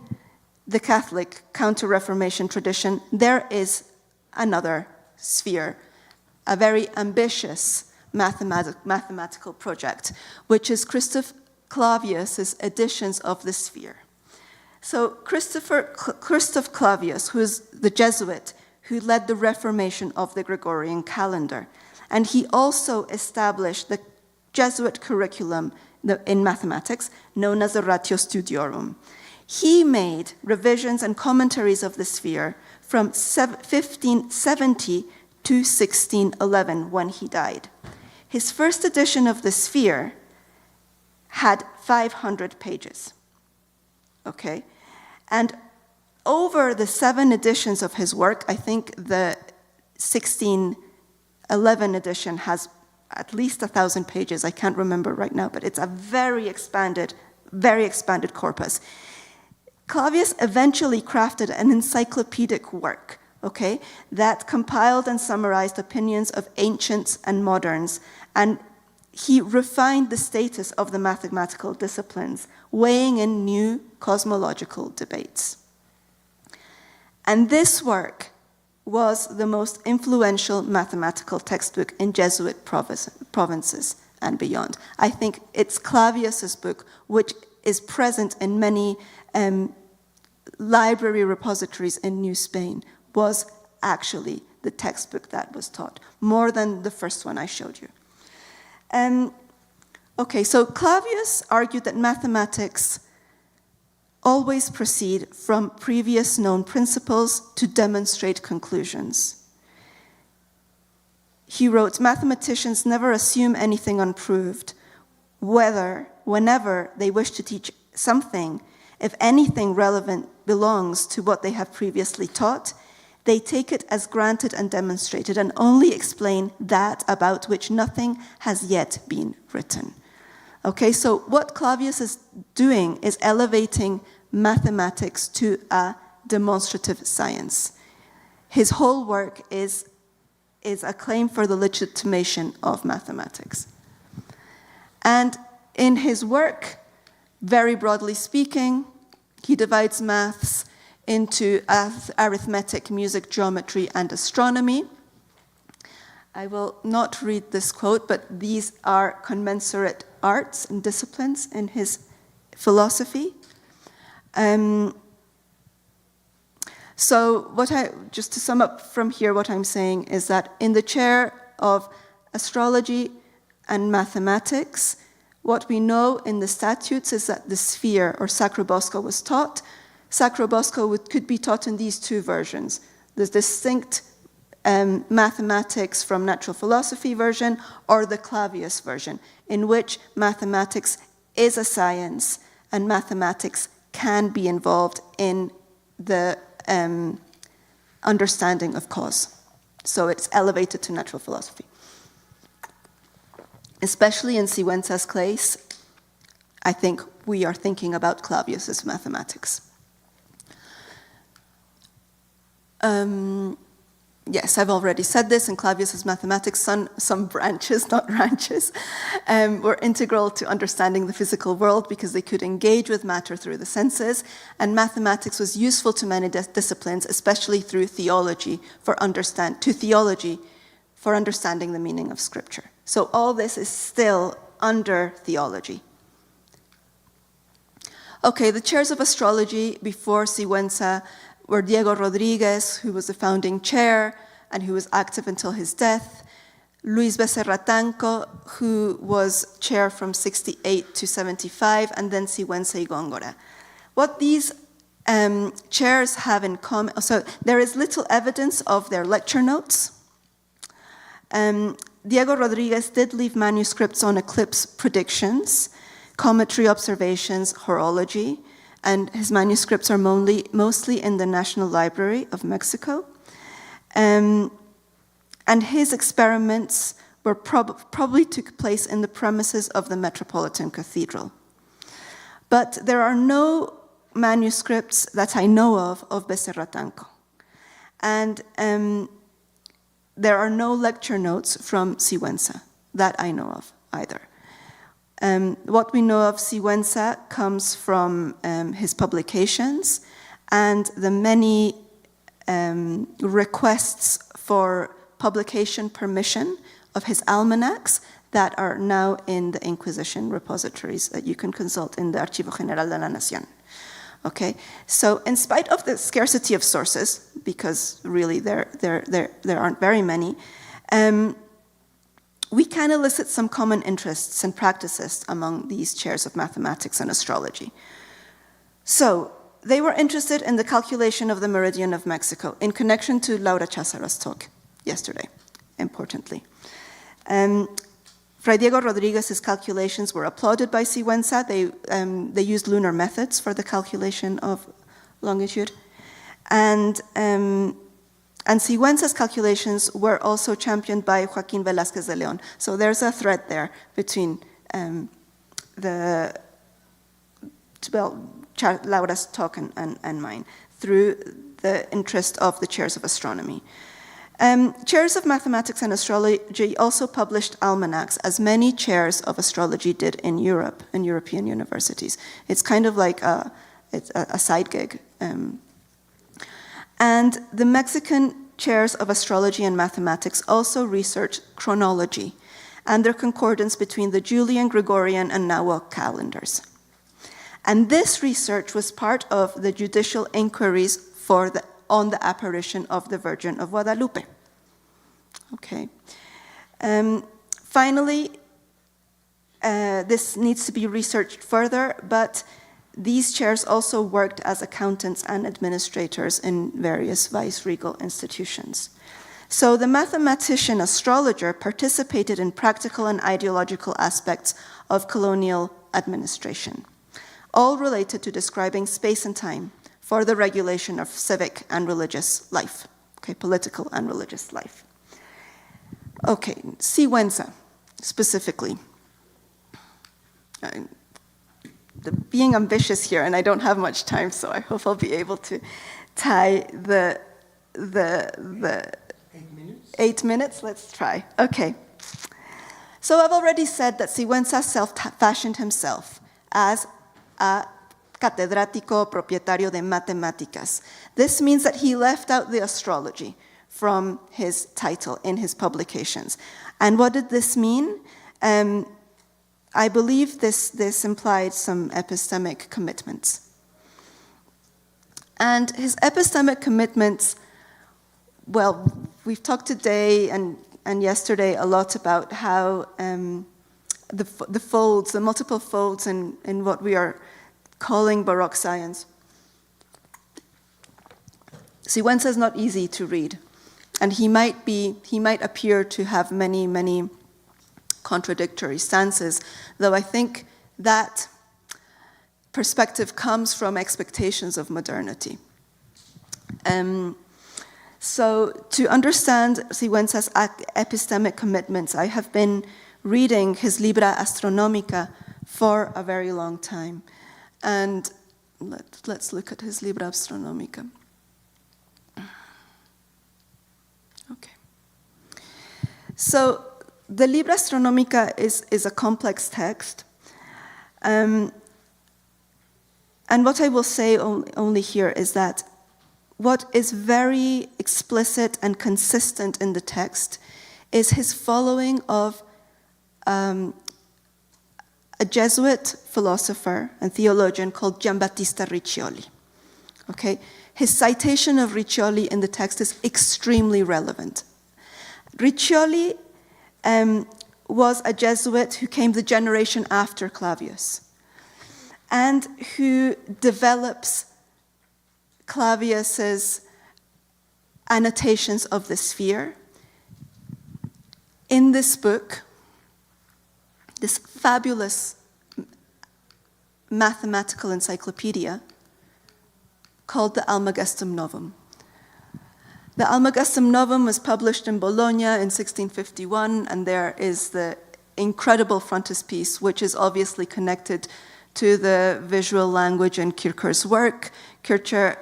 the Catholic Counter-Reformation tradition, there is another sphere, a very ambitious mathematical project, which is Christoph Clavius's editions of the Sphere. So Christoph Clavius, who is the Jesuit who led the reformation of the Gregorian calendar, and he also established the Jesuit curriculum in mathematics known as the Ratio Studiorum. He made revisions and commentaries of the Sphere from 1570 to 1611 when he died. His first edition of the Sphere had 500 pages, okay? And over the 7 editions of his work, I think the 1611 edition has at least 1,000 pages. I can't remember right now, but it's a very expanded corpus. Clavius eventually crafted an encyclopedic work, okay, that compiled and summarized opinions of ancients and moderns, and he refined the status of the mathematical disciplines, weighing in new cosmological debates. And this work was the most influential mathematical textbook in Jesuit provinces and beyond. I think it's Clavius's book, which is present in many library repositories in New Spain, was actually the textbook that was taught, more than the first one I showed you. Okay, so Clavius argued that mathematics always proceed from previous known principles to demonstrate conclusions. He wrote, mathematicians never assume anything unproved, whenever they wish to teach something, if anything relevant belongs to what they have previously taught, they take it as granted and demonstrated and only explain that about which nothing has yet been written. Okay, so what Clavius is doing is elevating mathematics to a demonstrative science. His whole work is a claim for the legitimation of mathematics. And in his work, very broadly speaking, he divides maths into arithmetic, music, geometry, and astronomy. I will not read this quote, but these are commensurate arts and disciplines in his philosophy. So just to sum up from here, what I'm saying is that in the chair of astrology and mathematics, what we know in the statutes is that the sphere, or Sacrobosco, was taught. Sacrobosco could be taught in these two versions. The distinct mathematics from natural philosophy version, or the Clavius version, in which mathematics is a science and mathematics can be involved in the understanding of cause. So it's elevated to natural philosophy. Especially in Sigüenza's case, I think we are thinking about Clavius's mathematics. Yes, I've already said this, in Clavius's mathematics, some branches, not ranches, were integral to understanding the physical world because they could engage with matter through the senses, and mathematics was useful to many disciplines, especially through theology, for understanding the meaning of Scripture. So all this is still under theology. Okay, the chairs of astrology before Sigüenza were Diego Rodriguez, who was the founding chair and who was active until his death, Luis Becerra Tanco, who was chair from 68 to 75, and then Sigüenza y Góngora. What these chairs have in common, so there is little evidence of their lecture notes. Diego Rodriguez did leave manuscripts on eclipse predictions, cometry observations, horology, and his manuscripts are mostly in the National Library of Mexico. And his experiments were probably took place in the premises of the Metropolitan Cathedral. But there are no manuscripts that I know of Becerra Tanco. And there are no lecture notes from Sigüenza that I know of either. What we know of Sigüenza comes from his publications and the many requests for publication permission of his almanacs that are now in the Inquisition repositories that you can consult in the Archivo General de la Nación. Okay, so in spite of the scarcity of sources, because really there aren't very many, we can elicit some common interests and practices among these chairs of mathematics and astrology. So they were interested in the calculation of the meridian of Mexico in connection to Laura Cházara's talk yesterday, importantly. Fray Diego Rodriguez's calculations were applauded by Sigüenza. They used lunar methods for the calculation of longitude. And Sigüenza's calculations were also championed by Joaquín Velázquez de León. So there's a thread there between Laura's talk and mine through the interest of the chairs of astronomy. Chairs of mathematics and astrology also published almanacs, as many chairs of astrology did in Europe, in European universities. It's kind of like a side gig. And the Mexican chairs of astrology and mathematics also researched chronology and their concordance between the Julian, Gregorian, and Nahuatl calendars. And this research was part of the judicial inquiries on the apparition of the Virgin of Guadalupe. Okay. Finally, this needs to be researched further, but these chairs also worked as accountants and administrators in various vice-regal institutions. So the mathematician astrologer participated in practical and ideological aspects of colonial administration, all related to describing space and time for the regulation of civic and religious life, okay, political and religious life. Okay, Sigüenza, specifically. Being ambitious here, and I don't have much time, so I hope I'll be able to tie the 8 minutes. Let's try. Okay. So I've already said that Sigüenza self-fashioned himself as a catedrático propietario de matemáticas. This means that he left out the astrology. from his title in his publications. And what did this mean? I believe this implied some epistemic commitments. And his epistemic commitments, well, we've talked today and yesterday a lot about how the folds, the multiple folds in what we are calling Baroque science. Sigüenza is not easy to read, and he might appear to have many contradictory stances, though I think that perspective comes from expectations of modernity. So to understand Sigüenza's epistemic commitments, I have been reading his Libra Astronomica for a very long time. And let's look at his Libra Astronomica. Okay. So the Libra Astronomica is a complex text. And what I will say only here is that what is very explicit and consistent in the text is his following of a Jesuit philosopher and theologian called Giambattista Riccioli. Okay? His citation of Riccioli in the text is extremely relevant. Riccioli was a Jesuit who came the generation after Clavius and who develops Clavius's annotations of the sphere in this book, this fabulous mathematical encyclopedia called the Almagestum Novum. The Almagestum Novum was published in Bologna in 1651, and there is the incredible frontispiece, which is obviously connected to the visual language in Kircher's work. Kircher,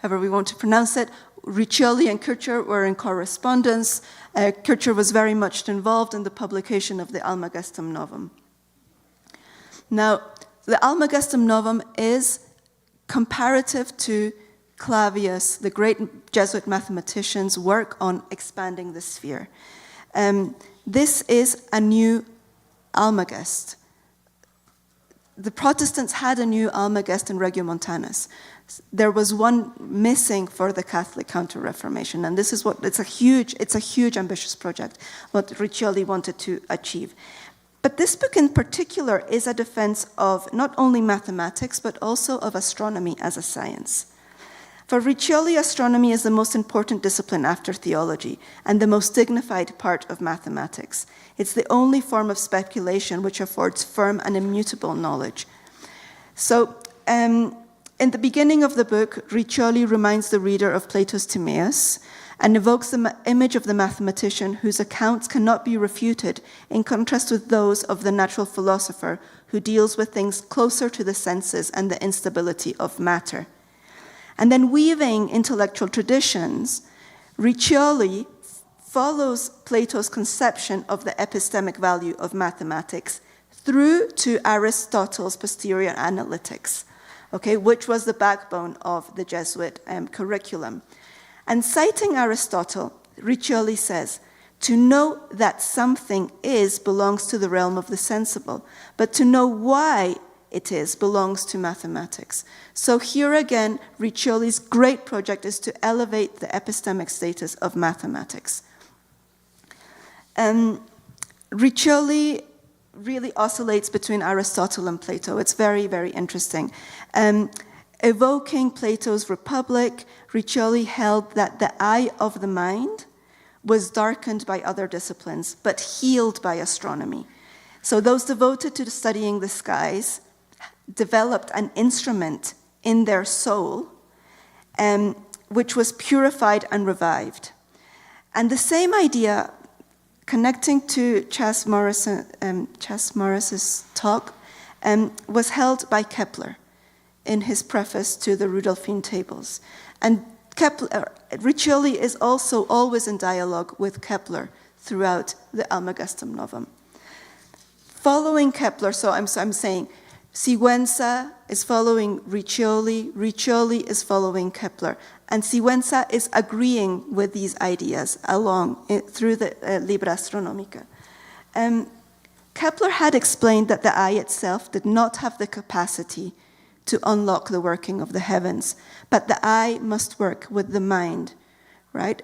however we want to pronounce it, Riccioli and Kircher were in correspondence. Kircher was very much involved in the publication of the Almagestum Novum. Now, the Almagestum Novum is comparative to Clavius, the great Jesuit mathematician's work on expanding the sphere. This is a new Almagest. The Protestants had a new Almagest in Regiomontanus. There was one missing for the Catholic Counter-Reformation, and this is what it's a huge ambitious project, what Riccioli wanted to achieve. But this book in particular is a defense of not only mathematics, but also of astronomy as a science. For Riccioli, astronomy is the most important discipline after theology and the most dignified part of mathematics. It's the only form of speculation which affords firm and immutable knowledge. So, in the beginning of the book, Riccioli reminds the reader of Plato's Timaeus and evokes the image of the mathematician whose accounts cannot be refuted, in contrast with those of the natural philosopher who deals with things closer to the senses and the instability of matter. And then weaving intellectual traditions, Riccioli follows Plato's conception of the epistemic value of mathematics through to Aristotle's posterior analytics, okay, which was the backbone of the Jesuit curriculum. And citing Aristotle, Riccioli says, "To know that something is belongs to the realm of the sensible, but to know why it is belongs to mathematics." So here again, Riccioli's great project is to elevate the epistemic status of mathematics. Riccioli really oscillates between Aristotle and Plato. It's very, very interesting. Evoking Plato's Republic, Riccioli held that the eye of the mind was darkened by other disciplines, but healed by astronomy. So those devoted to studying the skies developed an instrument in their soul, which was purified and revived. And the same idea, connecting to Chas Morris's talk, was held by Kepler in his preface to the Rudolphine Tables. And Riccioli is also always in dialogue with Kepler throughout the Almagestum Novum. Following Kepler, so I'm saying, Sigüenza is following Riccioli, Riccioli is following Kepler, and Sigüenza is agreeing with these ideas through the Libra Astronomica. Kepler had explained that the eye itself did not have the capacity to unlock the working of the heavens, but the eye must work with the mind, right,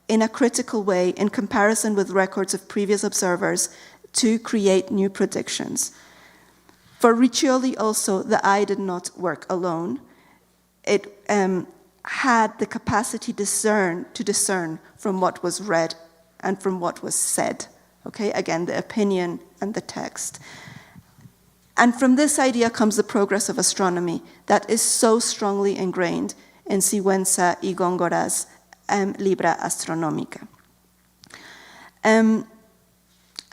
in a critical way in comparison with records of previous observers to create new predictions. For Riccioli also, the eye did not work alone. It had the capacity to discern from what was read and from what was said. Okay, again, the opinion and the text. And from this idea comes the progress of astronomy that is so strongly ingrained in Sigüenza y Góngora's Libra Astronomica.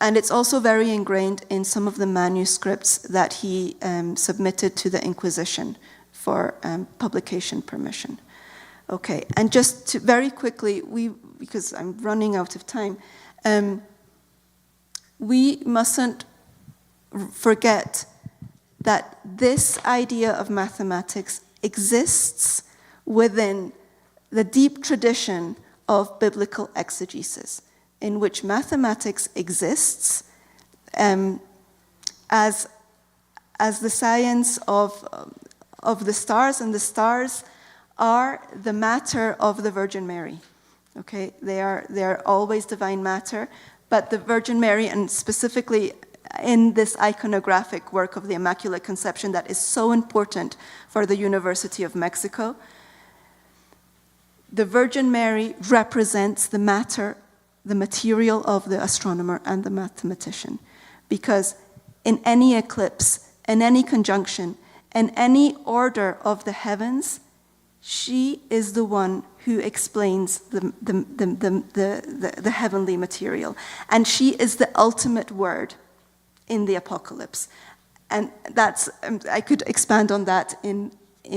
And it's also very ingrained in some of the manuscripts that he submitted to the Inquisition for publication permission. Okay, and just to very quickly, because I'm running out of time, we mustn't forget that this idea of mathematics exists within the deep tradition of biblical exegesis, in which mathematics exists as the science of the stars, and the stars are the matter of the Virgin Mary. Okay, they are always divine matter, but the Virgin Mary, and specifically in this iconographic work of the Immaculate Conception that is so important for the University of Mexico, the Virgin Mary represents the matter, the material of the astronomer and the mathematician. Because in any eclipse, in any conjunction, in any order of the heavens, she is the one who explains the heavenly material. And she is the ultimate word in the apocalypse. And that's, I could expand on that in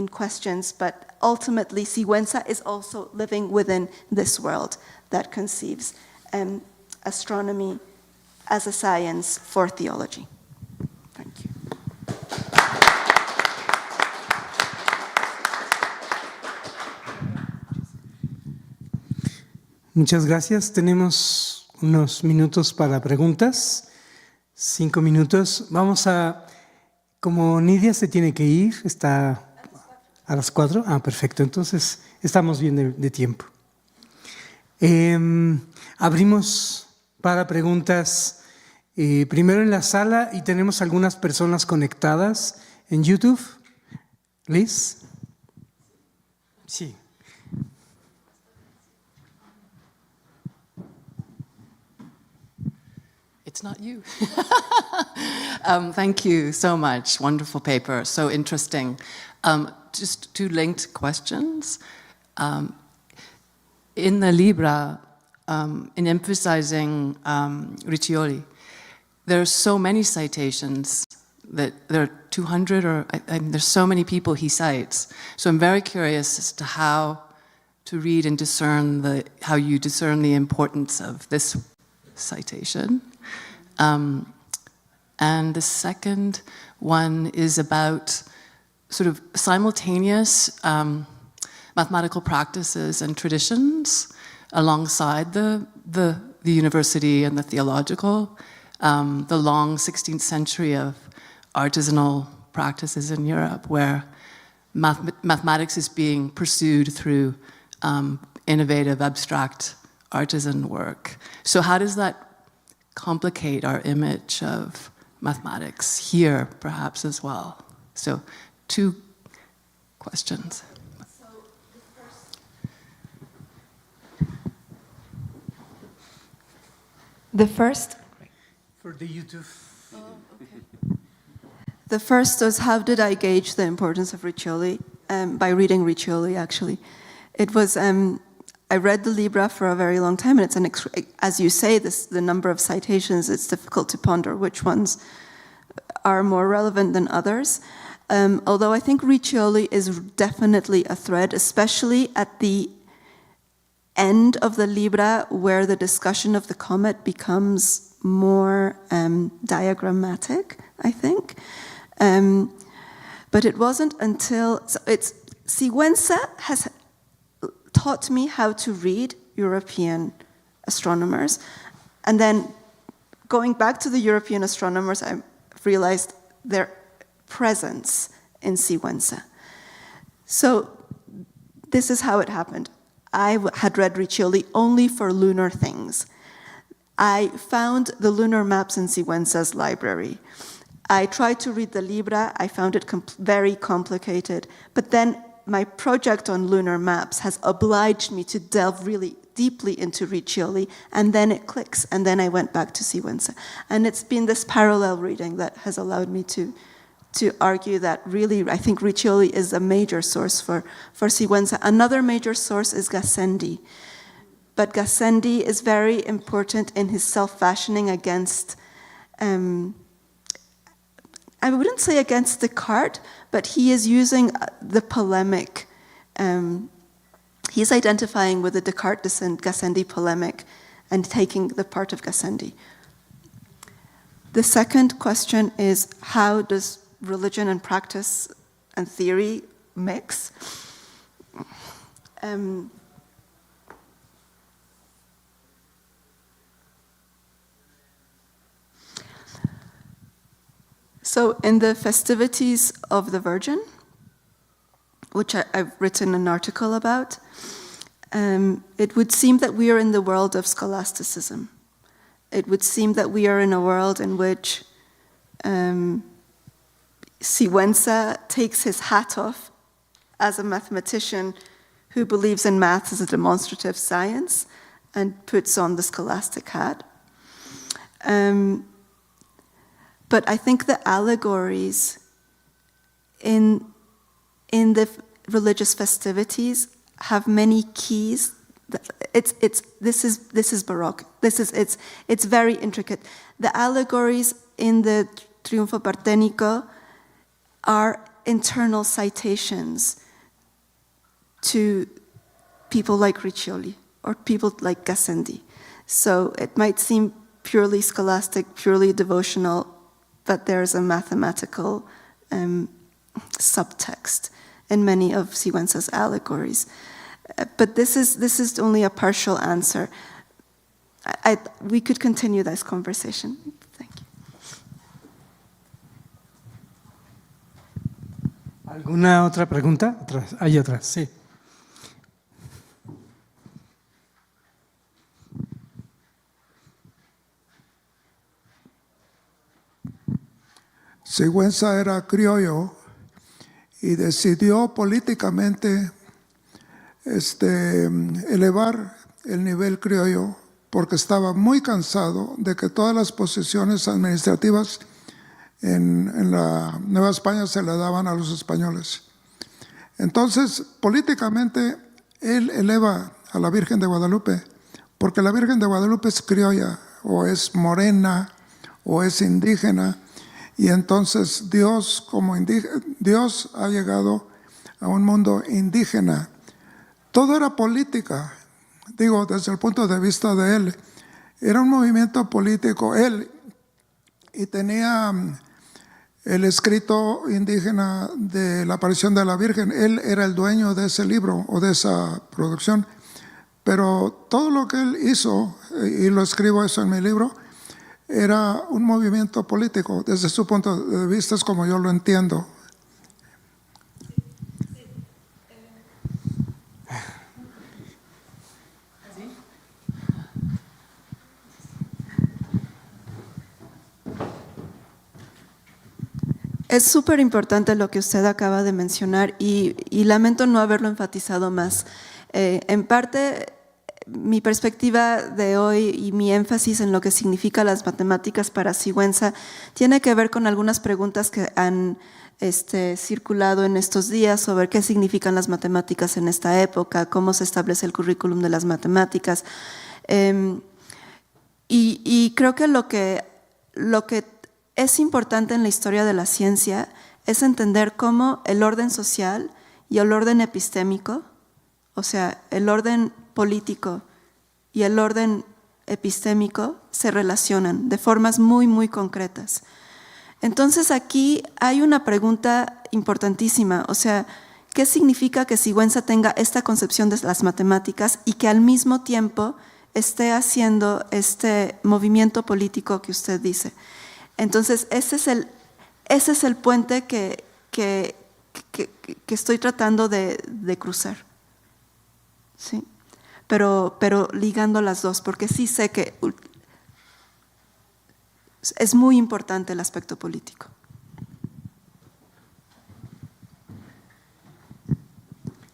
questions, but ultimately Sigüenza is also living within this world that conceives astronomy as a science for theology. Thank you. Muchas gracias. Tenemos unos minutos para preguntas. 5 minutos. Vamos a, como Nidia se tiene que ir, está a las 4. Ah, perfecto. Entonces estamos bien de tiempo. Abrimos para preguntas primero en la sala y tenemos algunas personas conectadas en YouTube. Liz. Sí. It's not you. Thank you so much. Wonderful paper. So interesting. Just 2 linked questions. In the Libra, in emphasizing Riccioli, there are so many citations that there are 200 or there's so many people he cites. So I'm very curious as to how to read and discern how you discern the importance of this citation. And the second one is about sort of simultaneous mathematical practices and traditions alongside the university and the theological, the long 16th century of artisanal practices in Europe where mathematics is being pursued through innovative, abstract artisan work. So how does that complicate our image of mathematics here, perhaps, as well? So 2 questions. So the first For the YouTube. Oh, okay. The first was, how did I gauge the importance of Riccioli? By reading Riccioli, actually. It was, I read the Libra for a very long time, and it's as you say, the number of citations, it's difficult to ponder which ones are more relevant than others. Although I think Riccioli is definitely a thread, especially at the end of the Libra, where the discussion of the comet becomes more diagrammatic, I think. But it wasn't until, Sigüenza has taught me how to read European astronomers. And then going back to the European astronomers, I realized their presence in Sigüenza. So this is how it happened. I had read Riccioli only for lunar things. I found the lunar maps in Sigüenza's library. I tried to read the Libra. I found it very complicated. But then my project on lunar maps has obliged me to delve really deeply into Riccioli, and then it clicks, and then I went back to Sigüenza. And it's been this parallel reading that has allowed me to argue that really, I think Riccioli is a major source for Sigüenza. Another major source is Gassendi. But Gassendi is very important in his self-fashioning against, I wouldn't say against Descartes, but he is using the polemic. He's identifying with the Descartes-Gassendi polemic and taking the part of Gassendi. The second question is, how does religion and practice and theory mix? So in the festivities of the Virgin, which I've written an article about, it would seem that we are in the world of scholasticism. It would seem that we are in a world in which Sigüenza takes his hat off as a mathematician who believes in math as a demonstrative science and puts on the scholastic hat. But I think the allegories in the religious festivities have many keys. This is Baroque. It's very intricate. The allegories in the Triunfo Partenico are internal citations to people like Riccioli or people like Gassendi. So it might seem purely scholastic, purely devotional, but there's a mathematical subtext in many of Sigüenza's allegories. But this is only a partial answer. We could continue this conversation. Thank you. ¿Alguna otra pregunta? Hay atrás, sí. Sigüenza era criollo y decidió políticamente elevar el nivel criollo porque estaba muy cansado de que todas las posiciones administrativas en la Nueva España se le daban a los españoles. Entonces, políticamente, él eleva a la Virgen de Guadalupe, porque la Virgen de Guadalupe es criolla, o es morena, o es indígena, y entonces Dios ha llegado a un mundo indígena. Todo era política, digo, desde el punto de vista de él. Era un movimiento político, él, y tenía el escrito indígena de la aparición de la Virgen. Él era el dueño de ese libro o de esa producción. Pero todo lo que él hizo, y lo escribo eso en mi libro, era un movimiento político. Desde su punto de vista es como yo lo entiendo. Es súper importante lo que usted acaba de mencionar y lamento no haberlo enfatizado más. En parte, mi perspectiva de hoy y mi énfasis en lo que significa las matemáticas para Sigüenza tiene que ver con algunas preguntas que han circulado en estos días sobre qué significan las matemáticas en esta época, cómo se establece el currículum de las matemáticas. Y creo que lo que es importante en la historia de la ciencia es entender cómo el orden social y el orden epistémico, o sea, el orden político y el orden epistémico se relacionan de formas muy, muy concretas. Entonces aquí hay una pregunta importantísima, o sea, ¿qué significa que Sigüenza tenga esta concepción de las matemáticas y que al mismo tiempo esté haciendo este movimiento político que usted dice? Entonces, ese es el puente que estoy tratando de cruzar, ¿sí? Pero ligando las dos, porque sí sé que es muy importante el aspecto político.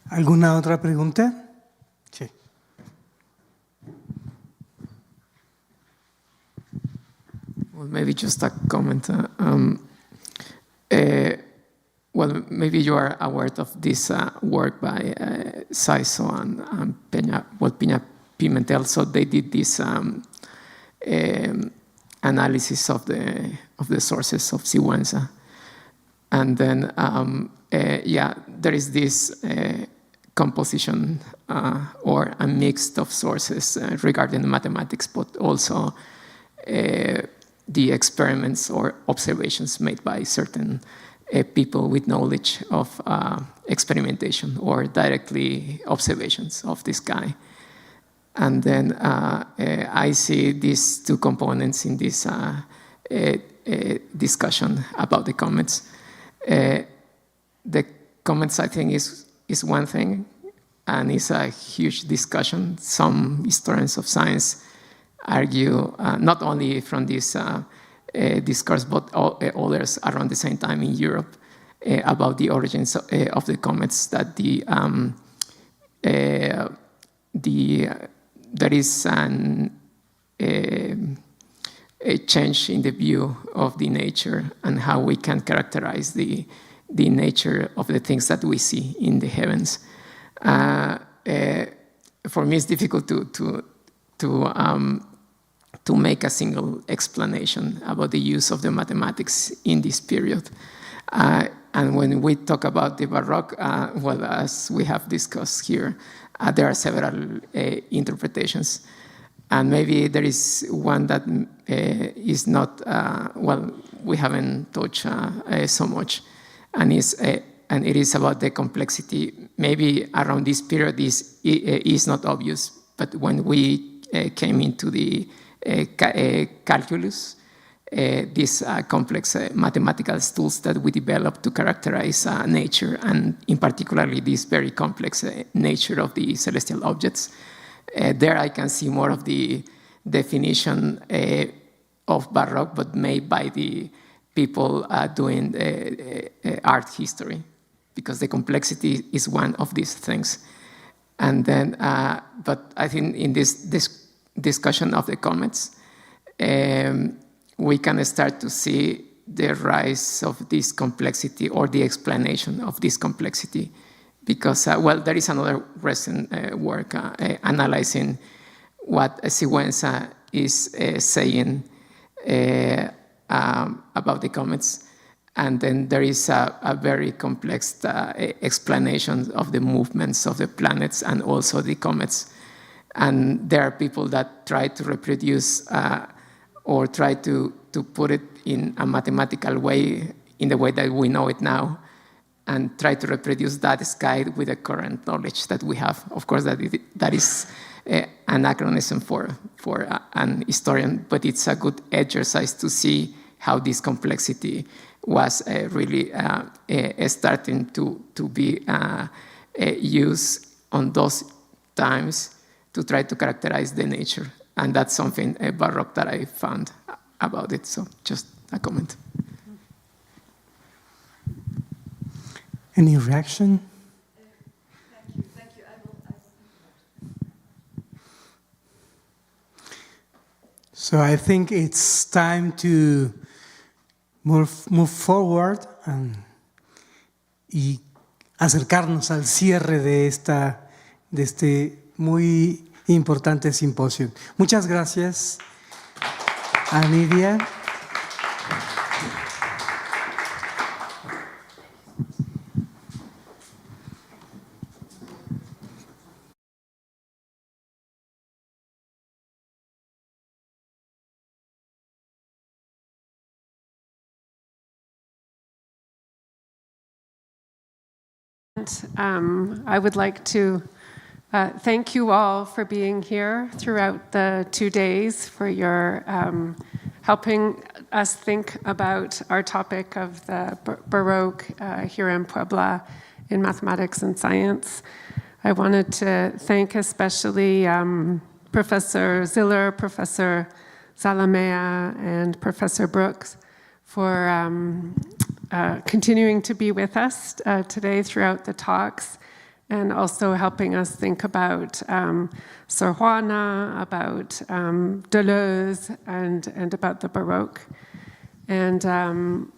¿Alguna otra pregunta? Sí. Well, maybe just a comment. Well, maybe you are aware of this work by Saiso and Peña Pimentel. So they did this analysis of the sources of Sigüenza, and then yeah, there is this composition or a mix of sources regarding mathematics, but also the experiments or observations made by certain people with knowledge of experimentation or directly observations of this guy. And then I see these two components in this discussion about the comments. The comments, I think, is one thing, and it's a huge discussion. Some historians of science argue, not only from this discourse, but others around the same time in Europe, about the origins of the comets, that there is a change in the view of the nature and how we can characterize the nature of the things that we see in the heavens. For me, it's difficult to make a single explanation about the use of the mathematics in this period. And when we talk about the Baroque, well, as we have discussed here, there are several interpretations. And maybe there is one that is not, well, we haven't touched so much, and it is about the complexity. Maybe around this period is not obvious, but when we came into the calculus, these complex mathematical tools that we developed to characterize nature, and in particularly this very complex nature of the celestial objects. There I can see more of the definition of Baroque, but made by the people doing art history, because the complexity is one of these things. And then, but I think in this discussion of the comets, we can start to see the rise of this complexity or the explanation of this complexity. Because, well, there is another recent work analyzing what Sigüenza is saying about the comets. And then there is a very complex explanation of the movements of the planets and also the comets. And there are people that try to reproduce or try to put it in a mathematical way, in the way that we know it now, and try to reproduce that sky with the current knowledge that we have. Of course, that is anachronism for an historian, but it's a good exercise to see how this complexity was really starting to be used on those times to try to characterize the nature. And that's something Baroque that I found about it. So just a comment. Any reaction? Thank you. So I think it's time to move forward y acercarnos al cierre de este muy importante simposio. Muchas gracias a Nidia. I would like to thank you all for being here throughout the 2 days, for your helping us think about our topic of the Baroque here in Puebla in mathematics and science. I wanted to thank especially Professor Ziller, Professor Zalamea, and Professor Brooks for continuing to be with us today throughout the talks, and also helping us think about Sor Juana, about Deleuze, and about the Baroque. And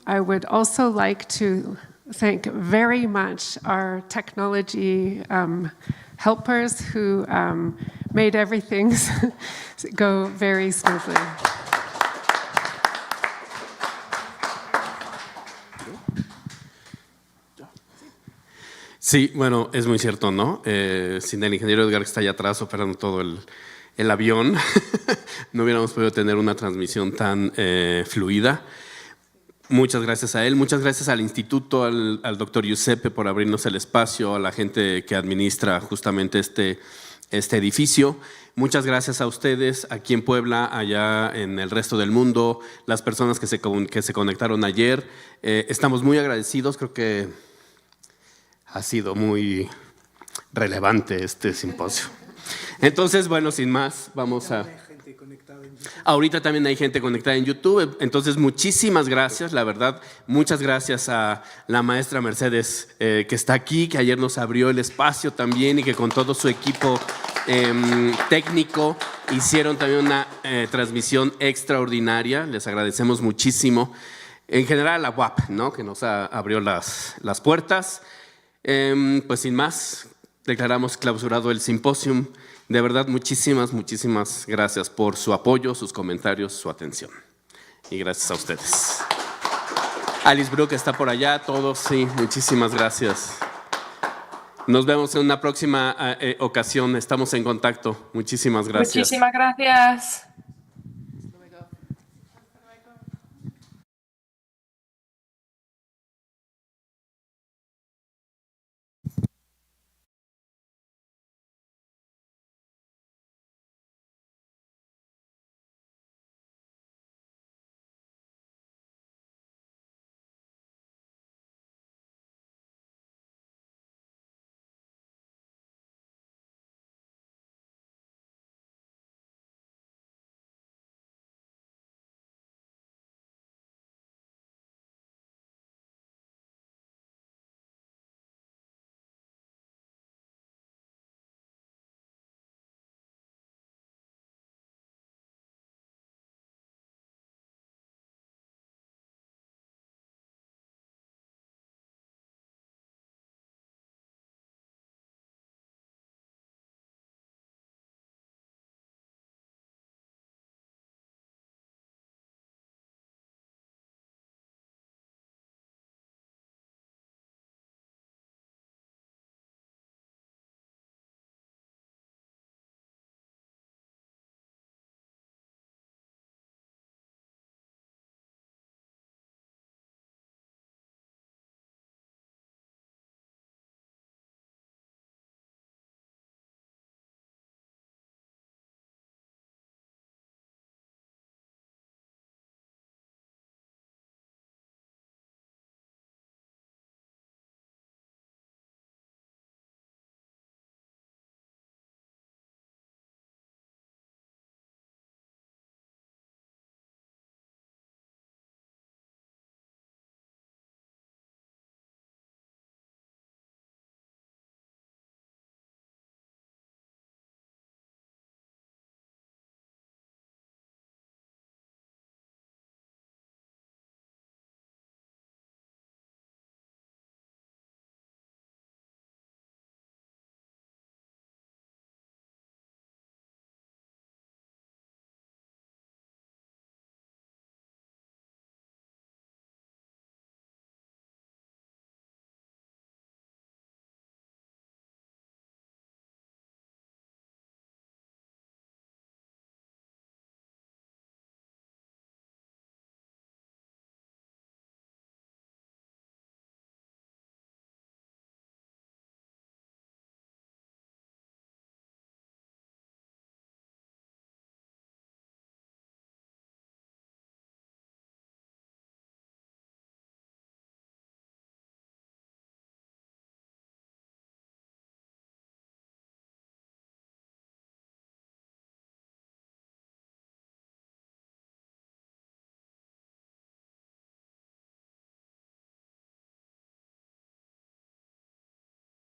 I would also like to thank very much our technology helpers who made everything go very smoothly. Sí, bueno, es muy cierto, ¿no? Sin el ingeniero Edgar que está allá atrás operando todo el avión, no hubiéramos podido tener una transmisión tan fluida. Muchas gracias a él, muchas gracias al instituto, al doctor Giuseppe por abrirnos el espacio, a la gente que administra justamente este edificio. Muchas gracias a ustedes aquí en Puebla, allá en el resto del mundo, las personas que se conectaron ayer. Estamos muy agradecidos, creo que ha sido muy relevante este simposio. Entonces, bueno, sin más, vamos a... Ahorita también hay gente conectada en YouTube, entonces muchísimas gracias, la verdad, muchas gracias a la maestra Mercedes que está aquí, que ayer nos abrió el espacio también y que con todo su equipo técnico hicieron también una transmisión extraordinaria, les agradecemos muchísimo. En general a la UAP, ¿no? Que nos abrió las puertas. Pues sin más, declaramos clausurado el Simposium. De verdad, muchísimas gracias por su apoyo, sus comentarios, su atención. Y gracias a ustedes. Alice Brook está por allá, todos, sí, muchísimas gracias. Nos vemos en una próxima ocasión, estamos en contacto. Muchísimas gracias. Muchísimas gracias.